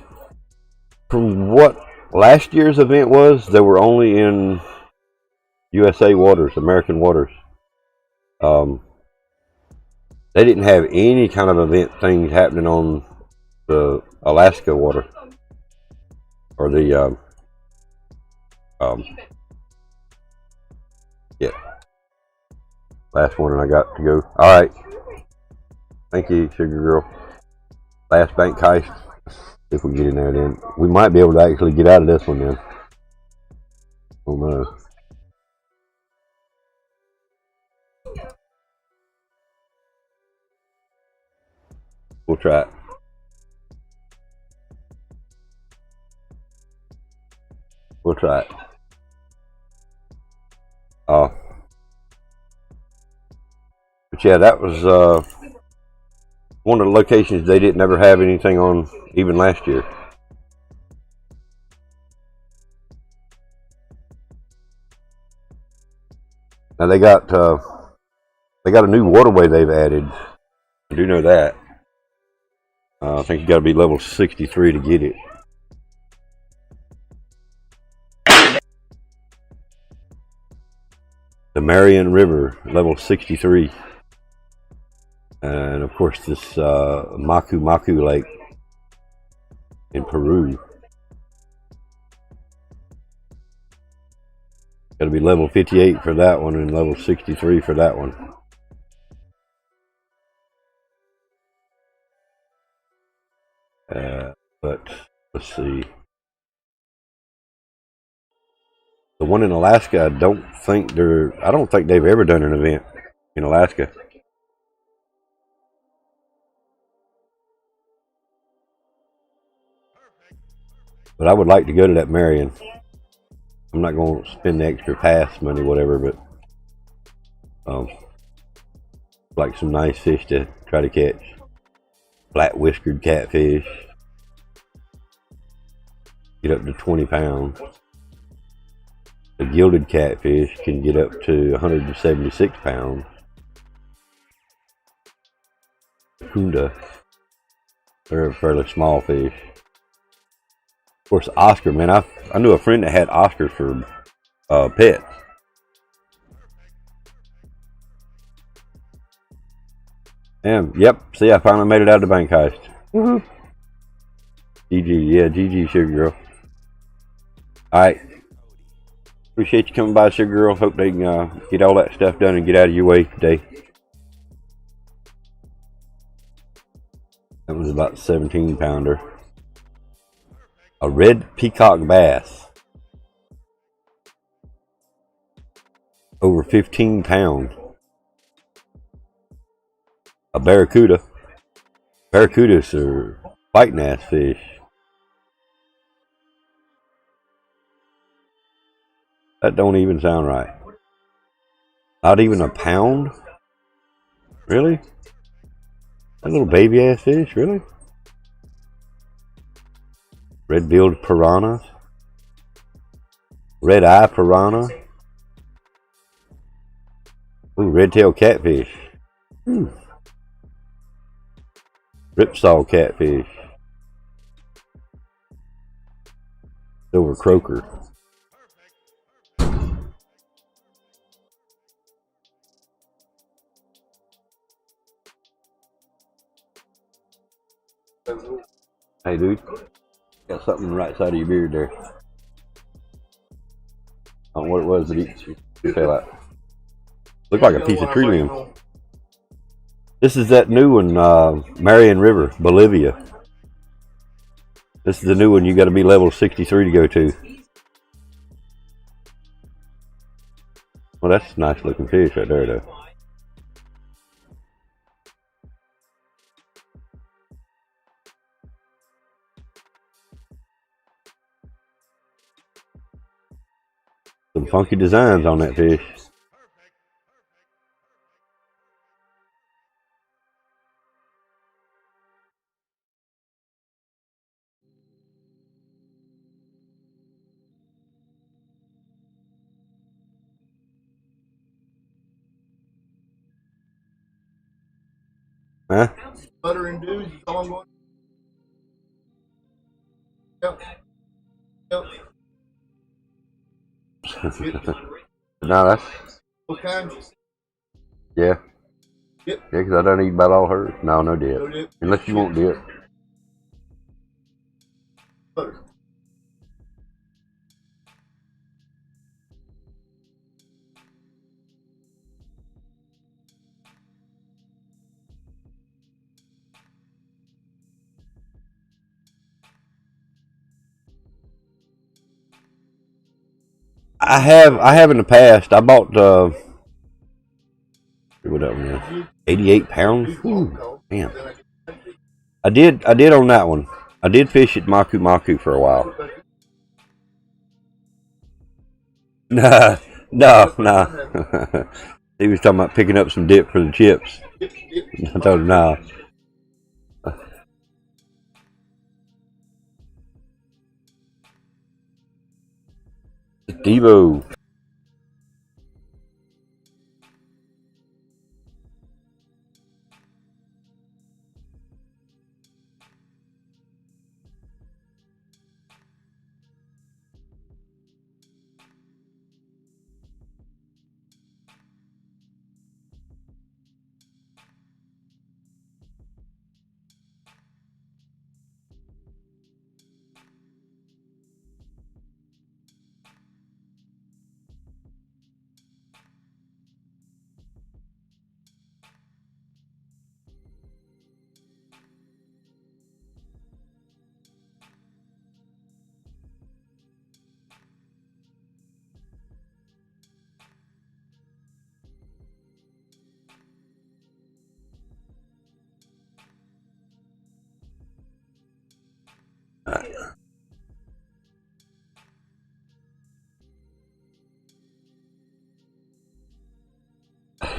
from what last year's event was, they were only in USA waters, American waters. They didn't have any kind of event things happening on the Alaska water, or the yeah, last one I got to go. All right, thank you, Sugar Girl. Last bank heist. If we get in there, then we might be able to actually get out of this one. Then, oh no. We'll try it. We'll try it. But yeah, that was one of the locations they didn't ever have anything on, even last year. Now they got a new waterway they've added. I do know that. I think you got to be level 63 to get it. The Marion River, level 63. And of course this Macu Macu Lake in Peru. Got to be level 58 for that one and level 63 for that one. But let's see. The one in Alaska, I don't think they've ever done an event in Alaska. But I would like to go to that Marion. I'm not going to spend the extra pass money, whatever, but like some nice fish to try to catch. Flat whiskered catfish. Get up to 20 pounds. The gilded catfish can get up to 176 pounds. The Kunda, they're a fairly small fish. Of course, Oscar, man, I knew a friend that had Oscars for pets. And yep, see, I finally made it out of the bank heist. Woohoo! GG, yeah, GG, Sugar Girl. Alright. Appreciate you coming by, Sugar Girl. Hope they can get all that stuff done and get out of your way today. That was about 17 pounder. A red peacock bass. Over 15 pounds. A barracuda. Barracudas are fighting ass fish. That don't even sound right. Not even a pound? Really? That little baby ass fish, really? Red-billed piranhas. Red-eye piranha. Ooh, red-tailed catfish. Ooh. Ripsaw catfish. Silver croaker. Hey, dude. Got something on the right side of your beard there. I don't know what it was that you fell out. Looked like a piece of tree limb. This is that new one, Marion River, Bolivia. This is the new one you got to be level 63 to go to. Well, that's a nice looking fish right there, though. Some funky designs on that fish. Huh? Butter and dudes is all I'm going. Yep. Yep. No, that's What kind? yeah. Yep. Yeah, because I don't eat about all hers. No, no dip. No dip. Unless you want dip. Butter. I have in the past. I bought what that one is? 88 pounds. Ooh, damn. I did on that one. I did fish at Maku Maku for a while. Nah, no. He was talking about picking up some dip for the chips. I told him no. Devo.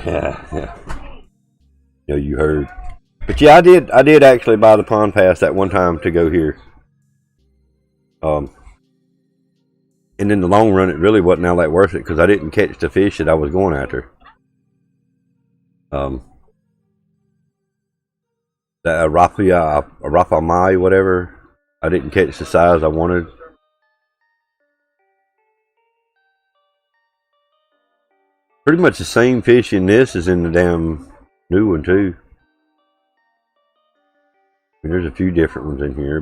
Yeah. You know, you heard. But yeah, I did actually buy the pond pass that one time to go here. And in the long run, it really wasn't all that worth it because I didn't catch the fish that I was going after. That Rapamai, whatever, I didn't catch the size I wanted. Pretty much the same fish in this as in the damn new one too. I mean, there's a few different ones in here,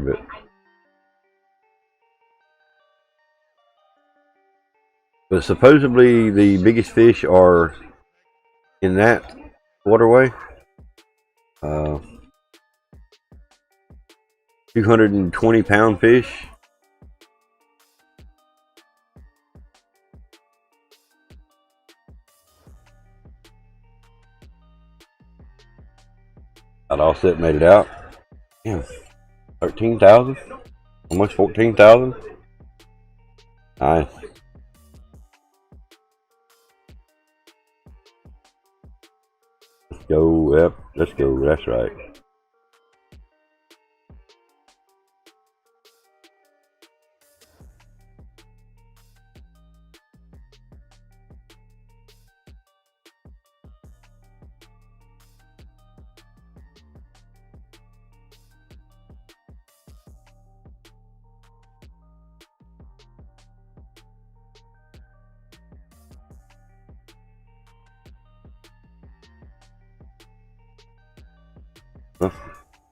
but supposedly the biggest fish are in that waterway. 220-pound fish. I'd offset made it out. Damn, 13,000, almost 14,000. Nice. Let's go. Yep, let's go. That's right.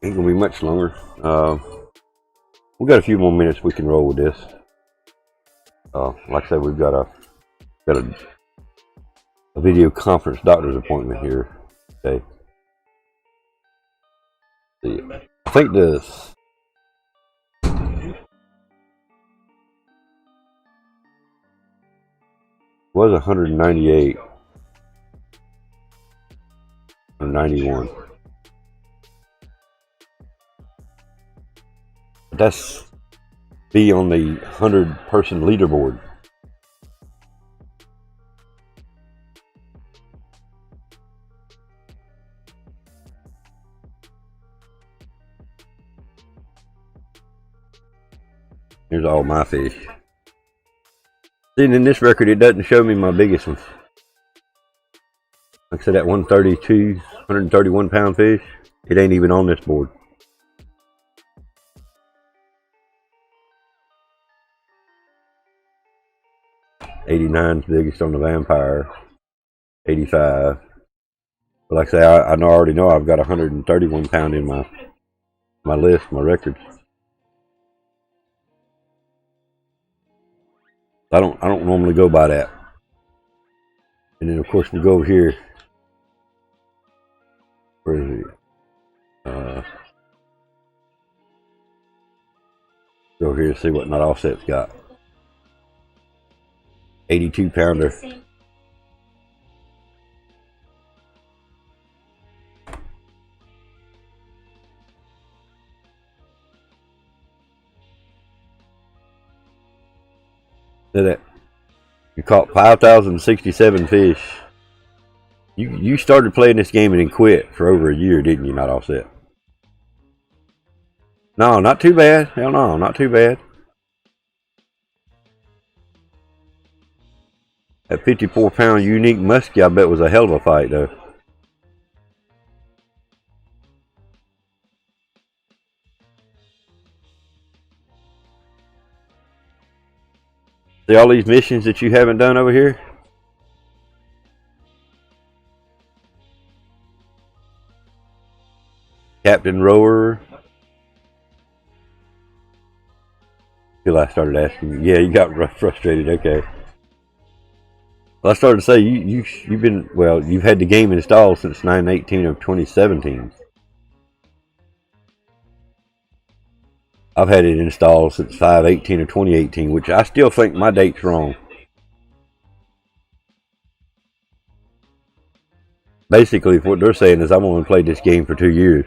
Ain't gonna be much longer. We got a few more minutes we can roll with this. Like I said, we've got a video conference doctor's appointment here today. See, I think this was 198 or 91. That's be on the 100-person leaderboard. Here's all my fish. See, in this record, it doesn't show me my biggest ones. Like I said, that 131 pound fish, it ain't even on this board. '89's biggest on the Vampire. 85. But like I say, I already know I've got 131 pound in my list, my records. I don't normally go by that. And then of course we go over here. Where is it? Go over here to see what Not Offset's got. 82 pounder. Look at that. You caught 5,067 fish. You started playing this game and then quit for over a year, didn't you? Not Offset. No, not too bad. Hell no, not too bad. That 54 pound unique muskie, I bet, was a hell of a fight though. See all these missions that you haven't done over here? Captain Rower. Till I started asking you. Yeah, you got frustrated. Okay. Well, I started to say you've been, well, you've had the game installed since 9/18 of 2017. I've had it installed since 5/18 of 2018, which I still think my date's wrong. Basically, what they're saying is I've only played this game for 2 years.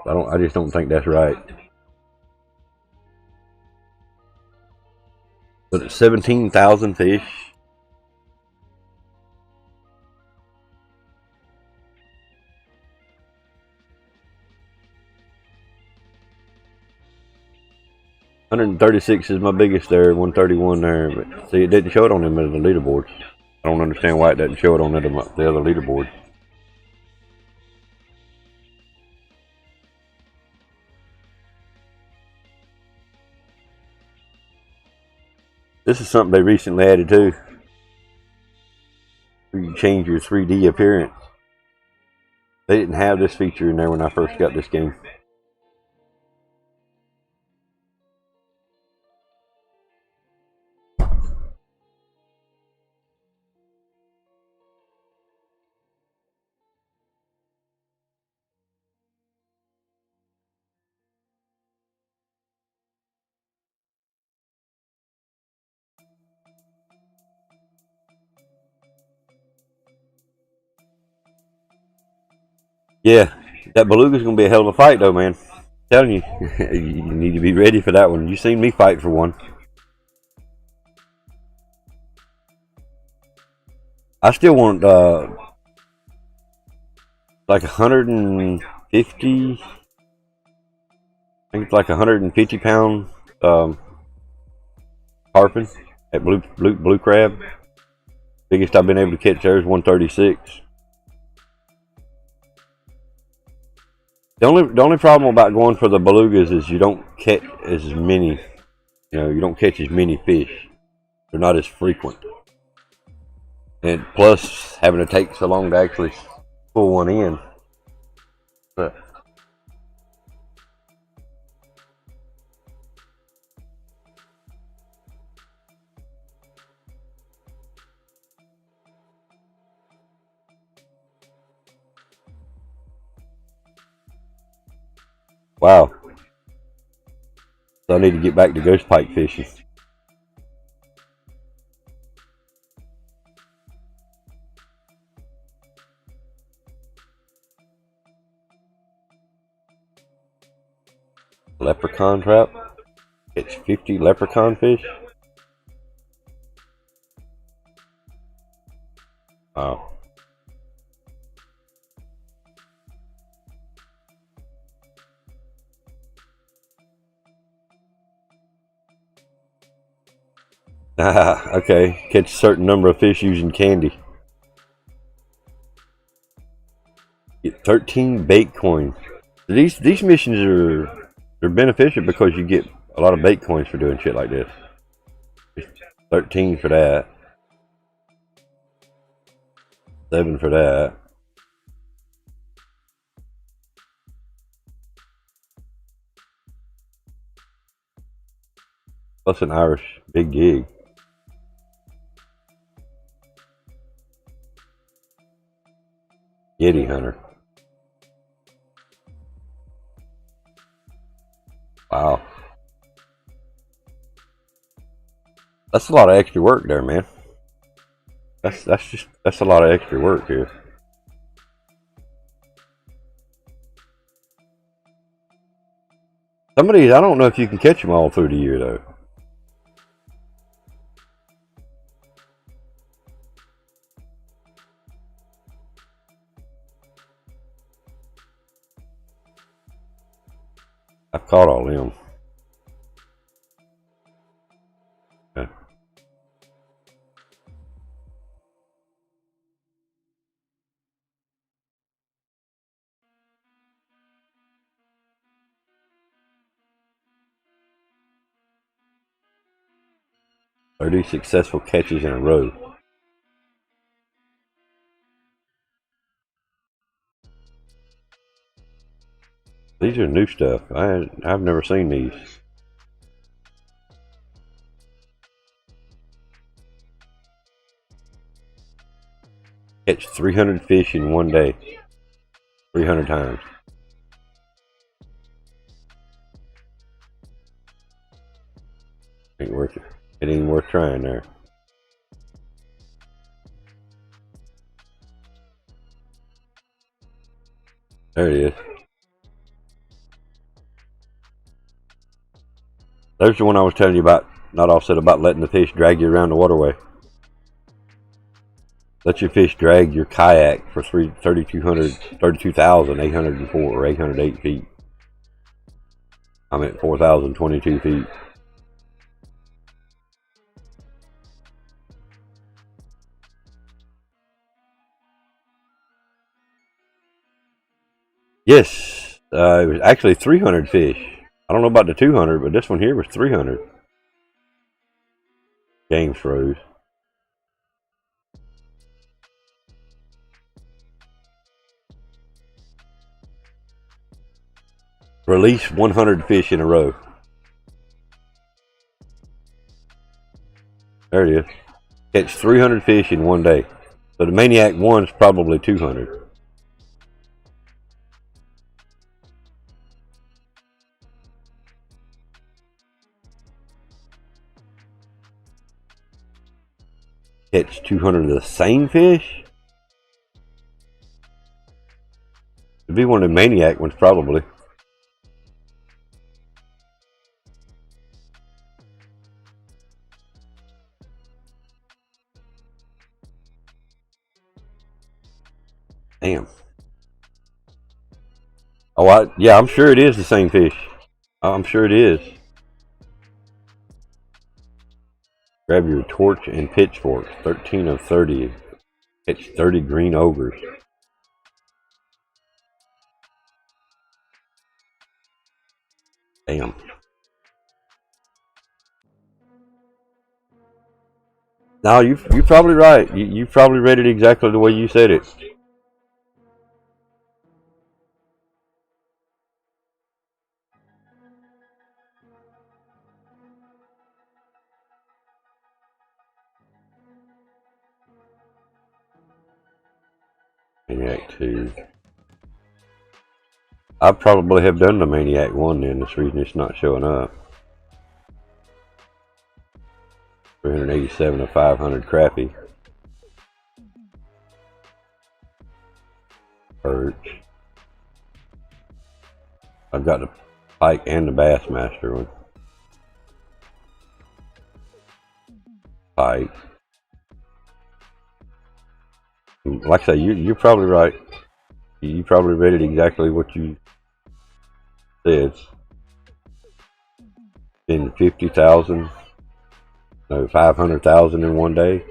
I just don't think that's right. But it's 17,000 fish. $136 is my biggest there, 131 there, but see, it didn't show it on them as the leaderboards. I don't understand why it doesn't show it on the other leaderboard. This is something they recently added too. Where you change your 3D appearance. They didn't have this feature in there when I first got this game. Yeah, that beluga's gonna be a hell of a fight though, man. I'm telling you, you need to be ready for that one. You seen me fight for one. I still want like 150. I think it's like 150 pound tarpon at blue crab. Biggest I've been able to catch there is 136. The only problem about going for the belugas is you don't catch as many. You know, you don't catch as many fish. They're not as frequent. And plus, having to take so long to actually pull one in. But wow. So I need to get back to ghost pike fishing. Leprechaun trap. Catch 50 leprechaun fish. Wow. Okay, catch a certain number of fish using candy. Get 13 bait coins. These missions they're beneficial because you get a lot of bait coins for doing shit like this. 13 for that. 7 for that. Plus an Irish big gig. Yeti hunter. Wow. That's a lot of extra work there, man. That's a lot of extra work here. Some of these, I don't know if you can catch them all through the year though. I've caught all them. Yeah. "30 successful catches in a row." These are new stuff. I've never seen these. Catch 300 fish in one day. 300 times. Ain't worth it. It ain't worth trying there. There it is. There's the one I was telling you about, not offset, about letting the fish drag you around the waterway. Let your fish drag your kayak for 32,804 or 808 feet. I'm at 4,022 feet. Yes, it was actually 300 fish. I don't know about the 200, but this one here was 300. Games froze. Release 100 fish in a row. There it is. Catch 300 fish in one day. So the Maniac 1's probably 200. Catch 200 of the same fish? It'd be one of the Maniac ones, probably. Damn. Oh, yeah, I'm sure it is the same fish. I'm sure it is. Grab your torch and pitchfork. 13 of 30. Catch 30 green ogres. Damn. No, you're probably right. You probably read it exactly the way you said it. Maniac 2. I probably have done the Maniac 1 then. That's the reason it's not showing up. 387 of 500 crappie. Perch. I've got the pike and the Bassmaster one. Pike. Like I say, you're probably right. You probably read it exactly what you said. Been 50,000 No, 500,000 in one day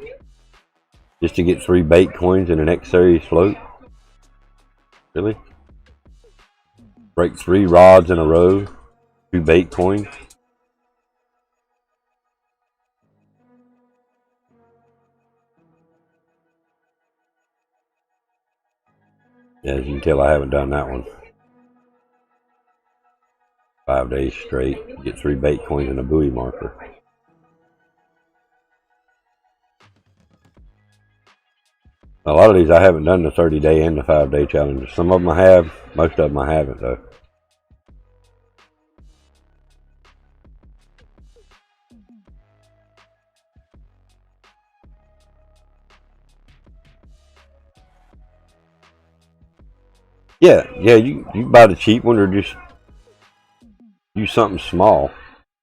just to get 3 bait coins in an X series float. Really? Break 3 rods in a row, 2 bait coins. Yeah, as you can tell, I haven't done that one. 5 days straight, get 3 bait coins and a buoy marker. A lot of these I haven't done the 30-day and the 5-day challenges. Some of them I have, most of them I haven't though. Yeah, you can buy the cheap one or just use something small.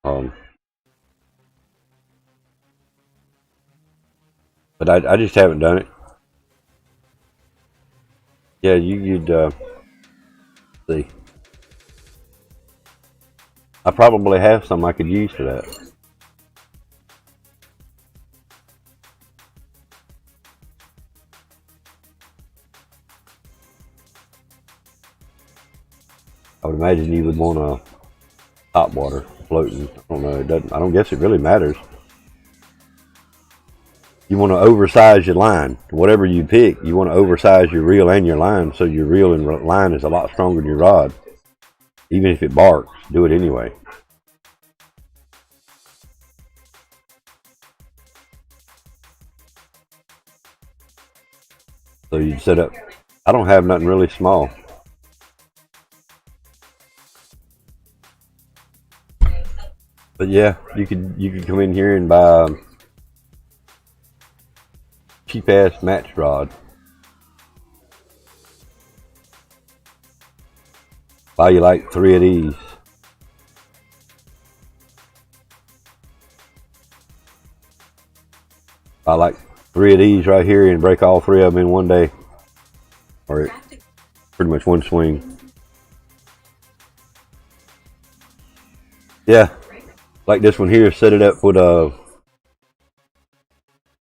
But I just haven't done it. Yeah, you'd see. I probably have some I could use for that. I would imagine you would want a hot water floating. I don't know. It doesn't. I don't guess it really matters. You want to oversize your line. Whatever you pick, you want to oversize your reel and your line so your reel and line is a lot stronger than your rod. Even if it barks, do it anyway. So you'd set up. I don't have nothing really small. But yeah, you could come in here and buy cheap ass match rod. Buy you like 3 of these. Buy like 3 of these right here and break all 3 of them in one day. Or pretty much one swing. Yeah. Like this one here, set it up with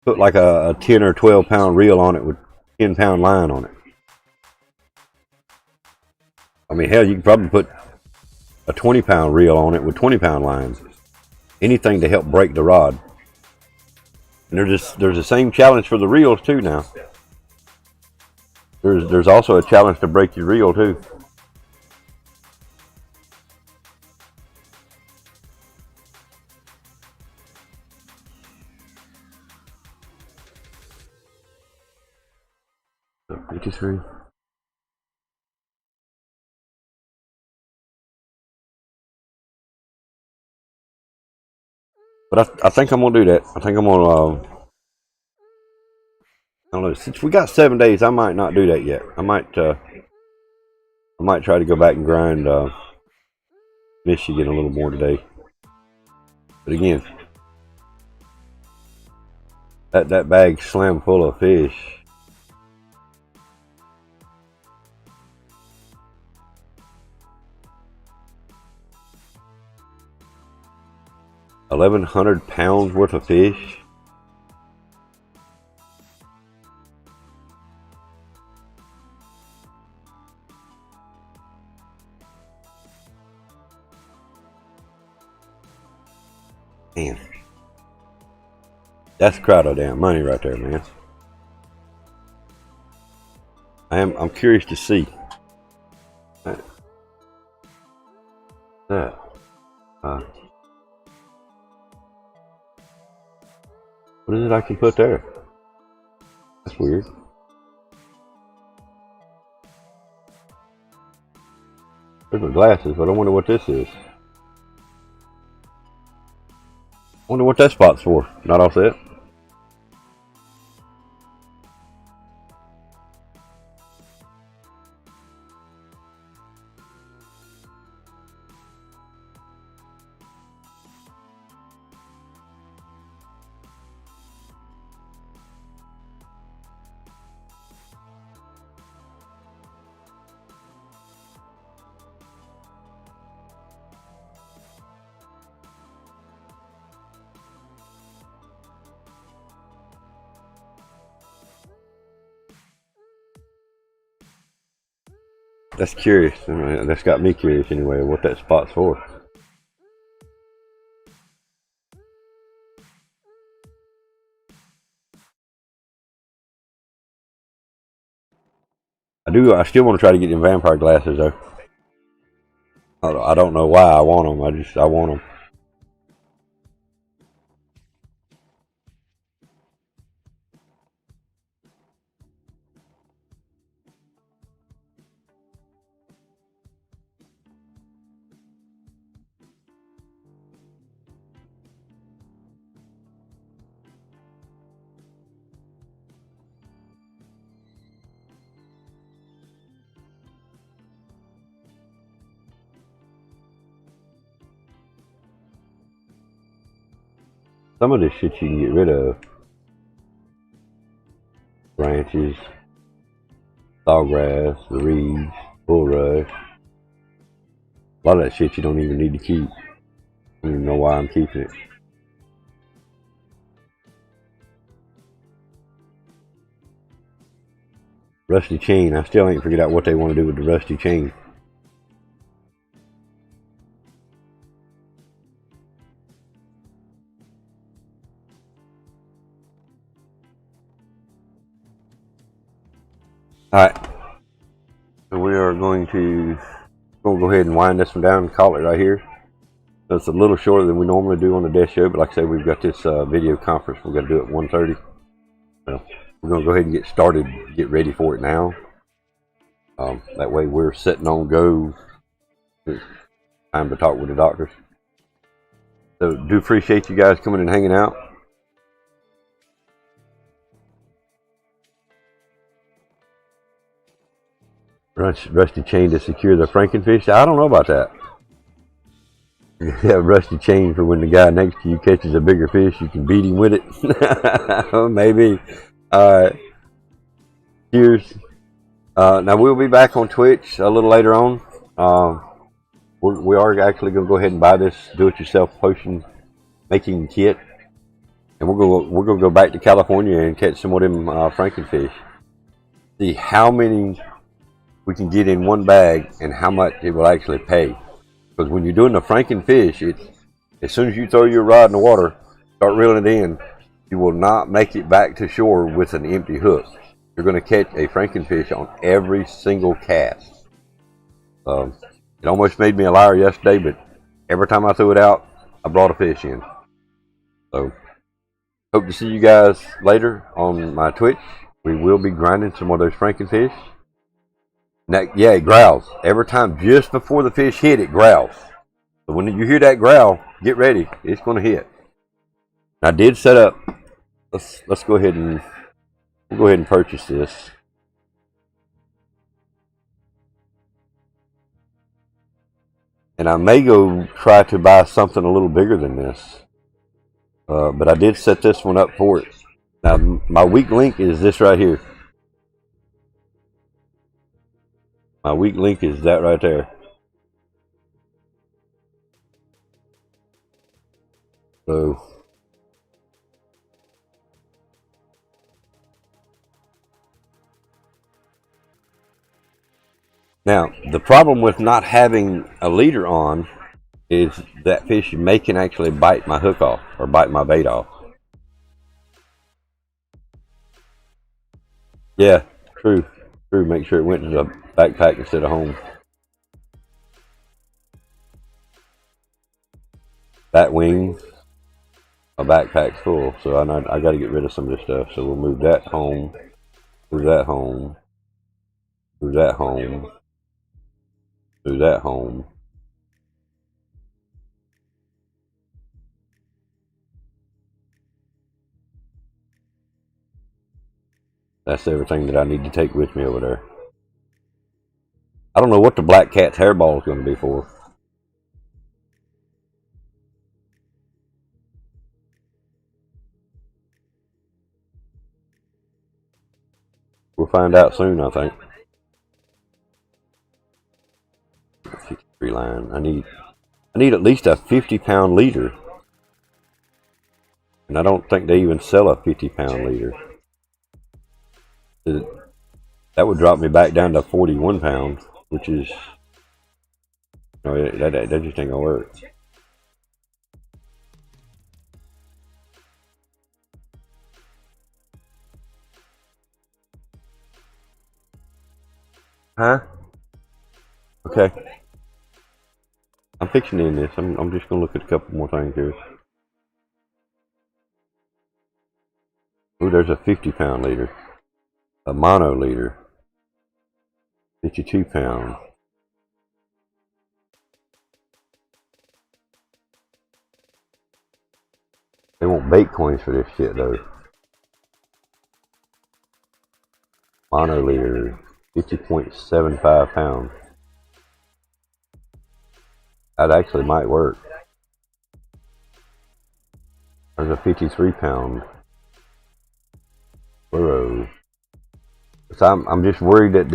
put like a 10 or 12 pound reel on it with 10 pound line on it. I mean, hell, you can probably put a 20 pound reel on it with 20 pound lines. Anything to help break the rod. And there's the same challenge for the reels too now. There's also a challenge to break your reel too. So 53. But I think I'm gonna do that. I think I'm gonna. I don't know. Since we got 7 days, I might not do that yet. I might try to go back and grind Michigan a little more today. But again, that bag's slam full of fish. £1,100 worth of fish. Man, that's a crowd of damn money right there, man. I'm curious to see. What is it I can put there? That's weird. There's my glasses, but I wonder what this is. I wonder what that spot's for. Not all set. That's curious. I mean, that's got me curious anyway, what that spot's for. I still want to try to get them vampire glasses though. I don't know why I want them. I want them. Some of this shit you can get rid of. Branches, sawgrass, the reeds, bulrush. A lot of that shit you don't even need to keep. I don't even know why I'm keeping it. Rusty chain. I still ain't figured out what they want to do with the rusty chain. Alright, so we are going to go ahead and wind this one down and call it right here. So it's a little shorter than we normally do on the death show, but like I said, we've got this video conference we've got to do at 1:30. So we're going to go ahead and get started, get ready for it now. That way we're sitting on go. It's time to talk with the doctors. So do appreciate you guys coming and hanging out. Rusty chain to secure the Frankenfish. I don't know about that. You have rusty chain for when the guy next to you catches a bigger fish, you can beat him with it. Maybe. Alright. Cheers. Now we'll be back on Twitch a little later on. We are actually going to go ahead and buy this do-it-yourself potion making kit, and we're going to go back to California and catch some of them Frankenfish. See how many we can get in one bag and how much it will actually pay. Because when you're doing the Frankenfish, it's as soon as you throw your rod in the water, start reeling it in, you will not make it back to shore with an empty hook. You're going to catch a Frankenfish on every single cast. It almost made me a liar yesterday, but every time I threw it out, I brought a fish in. So, hope to see you guys later on my Twitch. We will be grinding some of those Frankenfish. Now, yeah, it growls. Every time just before the fish hit, it growls. So when you hear that growl, get ready. It's going to hit. I did set up. Let's go ahead and we'll go ahead and purchase this. And I may go try to buy something a little bigger than this. But I did set this one up for it. Now, my weak link is this right here. My weak link is that right there. So now the problem with not having a leader on is that fish can actually bite my hook off or bite my bait off. Yeah, true. Make sure it went to the backpack instead of home. Bat wings. My backpack's full, so I got to get rid of some of this stuff. So we'll move that home. Move that home. Move that home. Move that home. That's everything that I need to take with me over there. I don't know what the black cat's hairball is going to be for. We'll find out soon, I think. 53 line. I need at least a 50-pound leader. And I don't think they even sell a 50-pound leader. That would drop me back down to 41 pounds. which is, no, that just ain't gonna work. Huh? Okay. I'm fixing in this. I'm just gonna look at a couple more things here. Ooh, there's a 50-pound leader, a mono leader, 52-pound. They want bait coins for this shit though. Mono leader, 50.75 pounds. That actually might work. There's a 53-pound fluoro. So I'm just worried that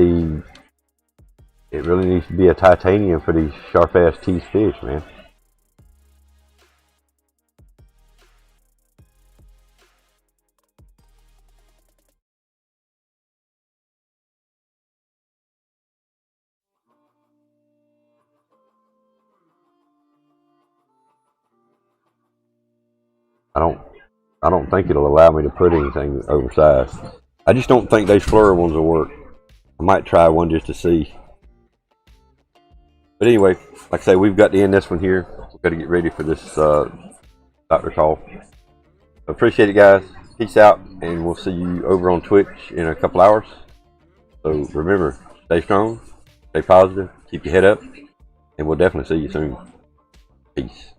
it really needs to be a titanium for these sharp ass teeth fish, man. I don't think it'll allow me to put anything oversized. I just don't think those fluoro ones will work. I might try one just to see. But anyway, like I say, we've got to end this one here. We've got to get ready for this doctor call. Appreciate it, guys. Peace out, and we'll see you over on Twitch in a couple hours. So remember, stay strong, stay positive, keep your head up, and we'll definitely see you soon. Peace.